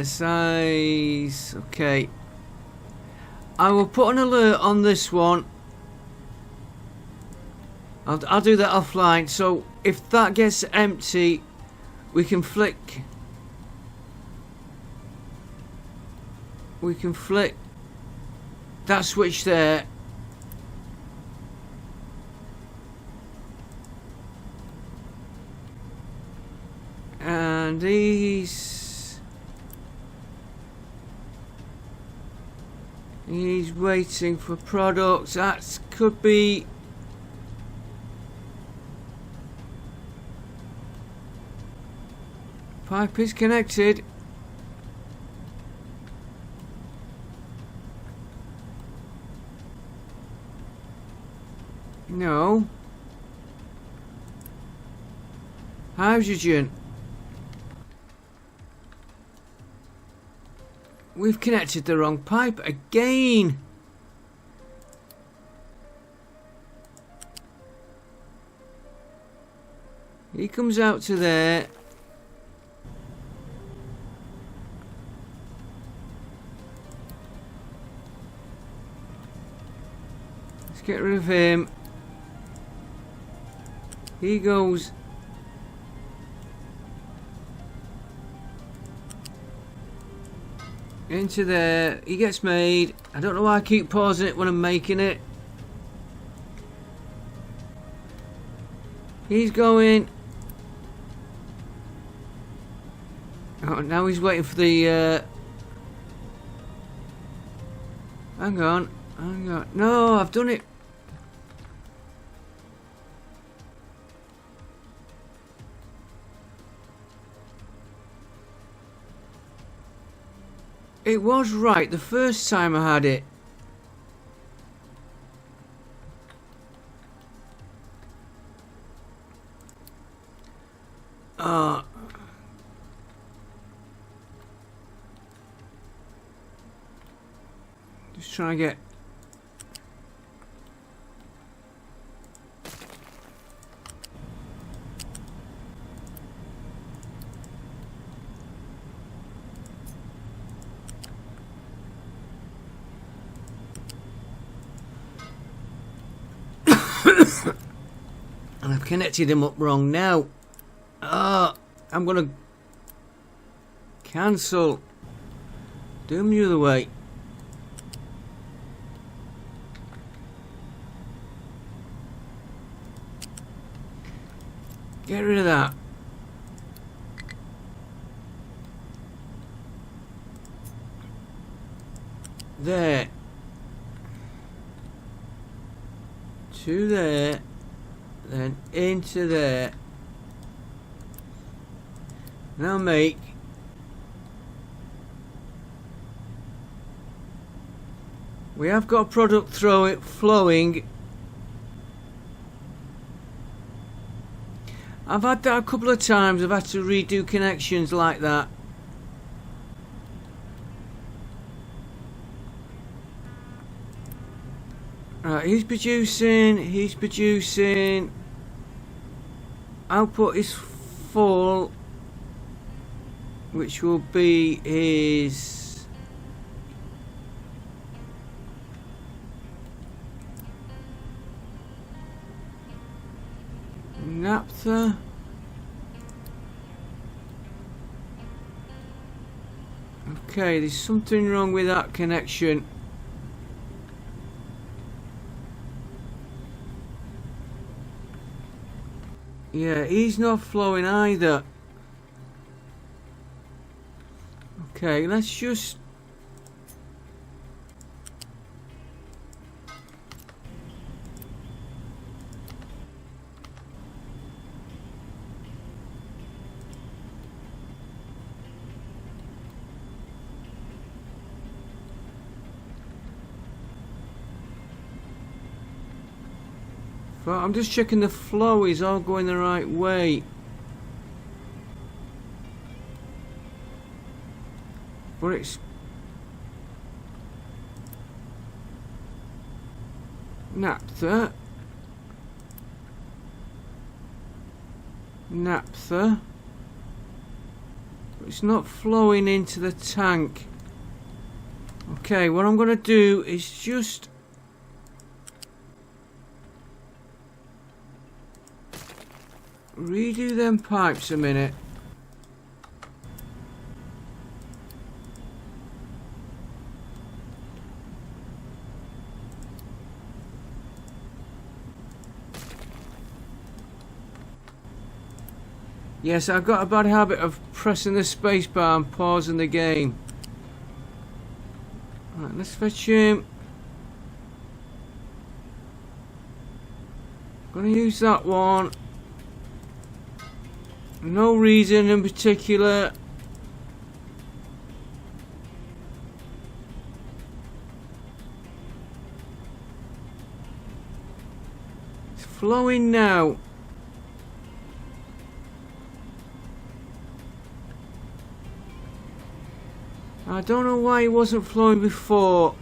Size, okay. I will put an alert on this one. I'll do that offline, so if that gets empty, we can flick that switch there. And he's waiting for products. That could be pipe is connected. No. Hydrogen. We've connected the wrong pipe again. He comes out to there. Let's get rid of him. He goes into there. He gets made. I don't know why I keep pausing it when I'm making it. He's going. Oh, now he's waiting for the hang on. No, I've done it. It was right the first time I had it. Just trying to get. And I've connected him up wrong now. I'm gonna cancel. Do him the other way. Get rid of that. There. To there. Then into there. Now make. We have got product flowing. I've had that a couple of times. I've had to redo connections like that. Right, he's producing. Output is full, which will be his Naphtha. Okay, there's something wrong with that connection. Yeah, he's not flowing either. Okay, let's just But I'm just checking the flow is all going the right way. But it's Naphtha. Naphtha. But it's not flowing into the tank. Okay, what I'm going to do is just redo them pipes a minute. Yes, I've got a bad habit of pressing the space bar and pausing the game. Right, let's fetch him. Gonna use that one. No reason in particular. It's flowing now. I don't know why it wasn't flowing before.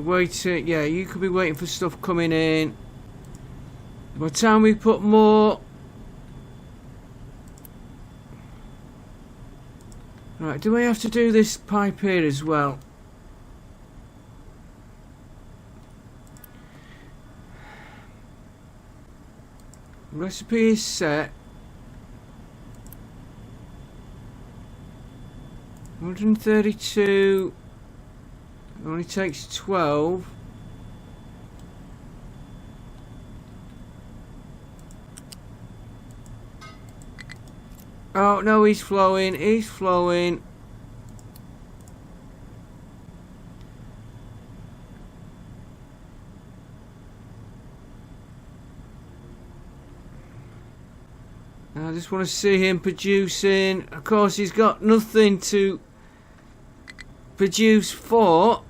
Waiting, yeah, you could be waiting for stuff coming in. By the time we put more... Right, do I have to do this pipe here as well? Recipe is set. 132. Only takes 12. Oh no, he's flowing. He's flowing. I just want to see him producing. Of course, he's got nothing to produce for.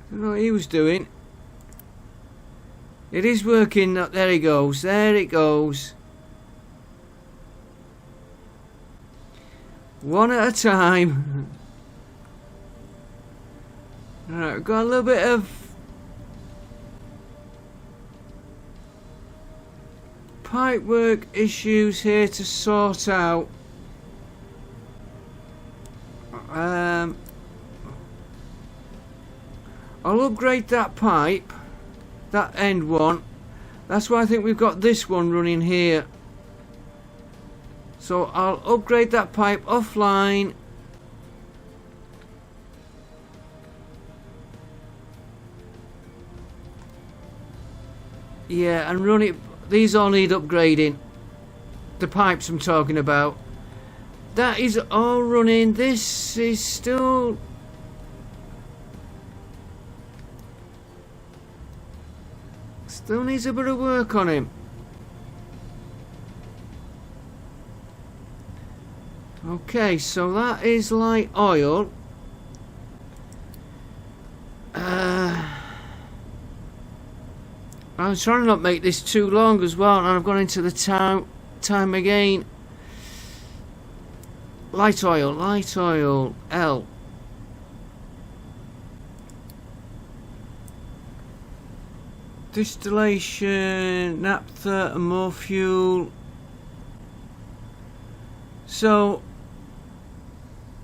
I don't know what he was doing. It is working. There he goes. There it goes. One at a time. Alright, we've got a little bit of pipework issues here to sort out. I'll upgrade that pipe, that end one. That's why I think we've got this one running here. So I'll upgrade that pipe offline. Yeah, and run it. These all need upgrading. The pipes I'm talking about. That is all running. This is still... Still needs a bit of work on him. Okay, so that is light oil. I'm trying to not make this too long as well, and I've gone into the time again. Light oil, L. Distillation, naphtha, and more fuel. So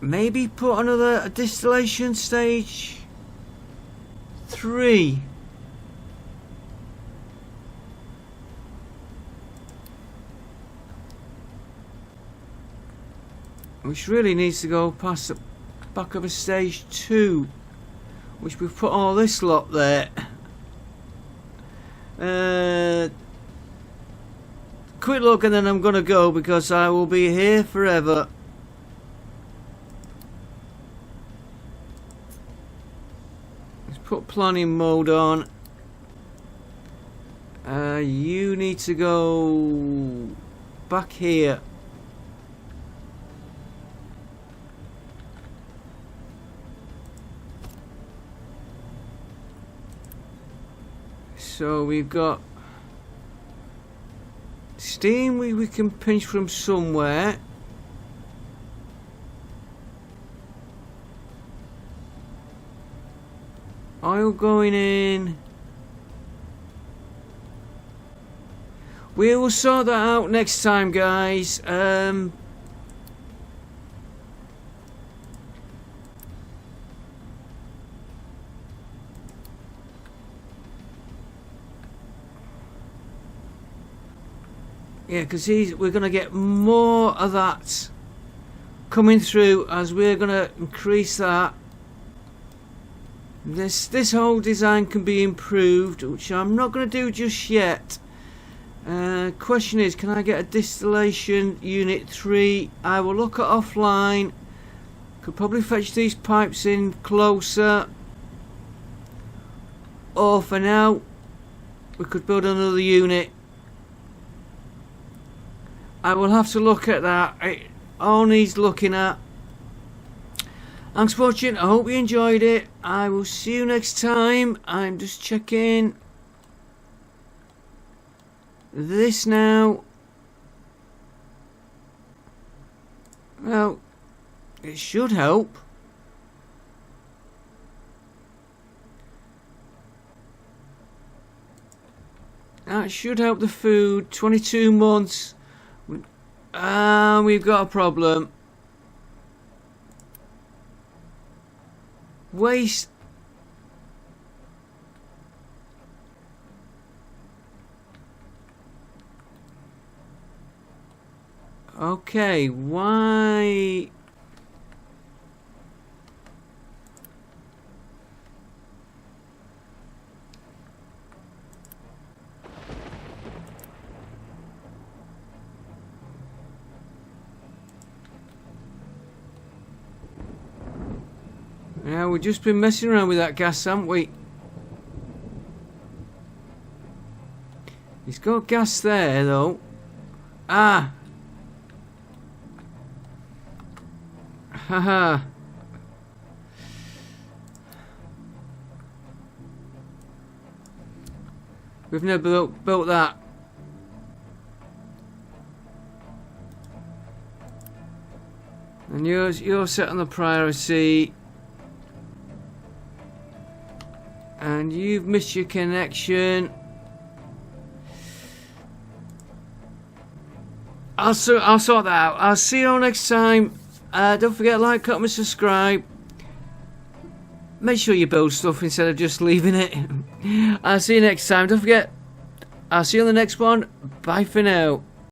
maybe put another distillation stage 3. Which really needs to go past the back of a stage 2, which we've put all this lot there. Quick look and then I'm gonna go because I will be here forever. Let's put planning mode on. You need to go back here. So we've got steam we can pinch from somewhere. Oil going in. We will sort that out next time, guys. Yeah, because we're going to get more of that coming through as we're going to increase that. This whole design can be improved, which I'm not going to do just yet. Question is, can I get a distillation unit 3? I will look at offline. Could probably fetch these pipes in closer. Or for now, we could build another unit. I will have to look at that. It all needs looking at. Thanks for watching. I hope you enjoyed it. I will see you next time. I'm just checking this now. Well, it should help. That should help the food. 22 months. We've got a problem. Waste. Okay, why? Yeah, we've just been messing around with that gas, haven't we? He's got gas there, though. Ah! Haha. We've never built that. And you're set on the priority. And you've missed your connection. I'll sort that out. I'll see you all next time. Don't forget to like, comment, and subscribe. Make sure you build stuff instead of just leaving it. I'll see you next time. Don't forget, I'll see you on the next one. Bye for now.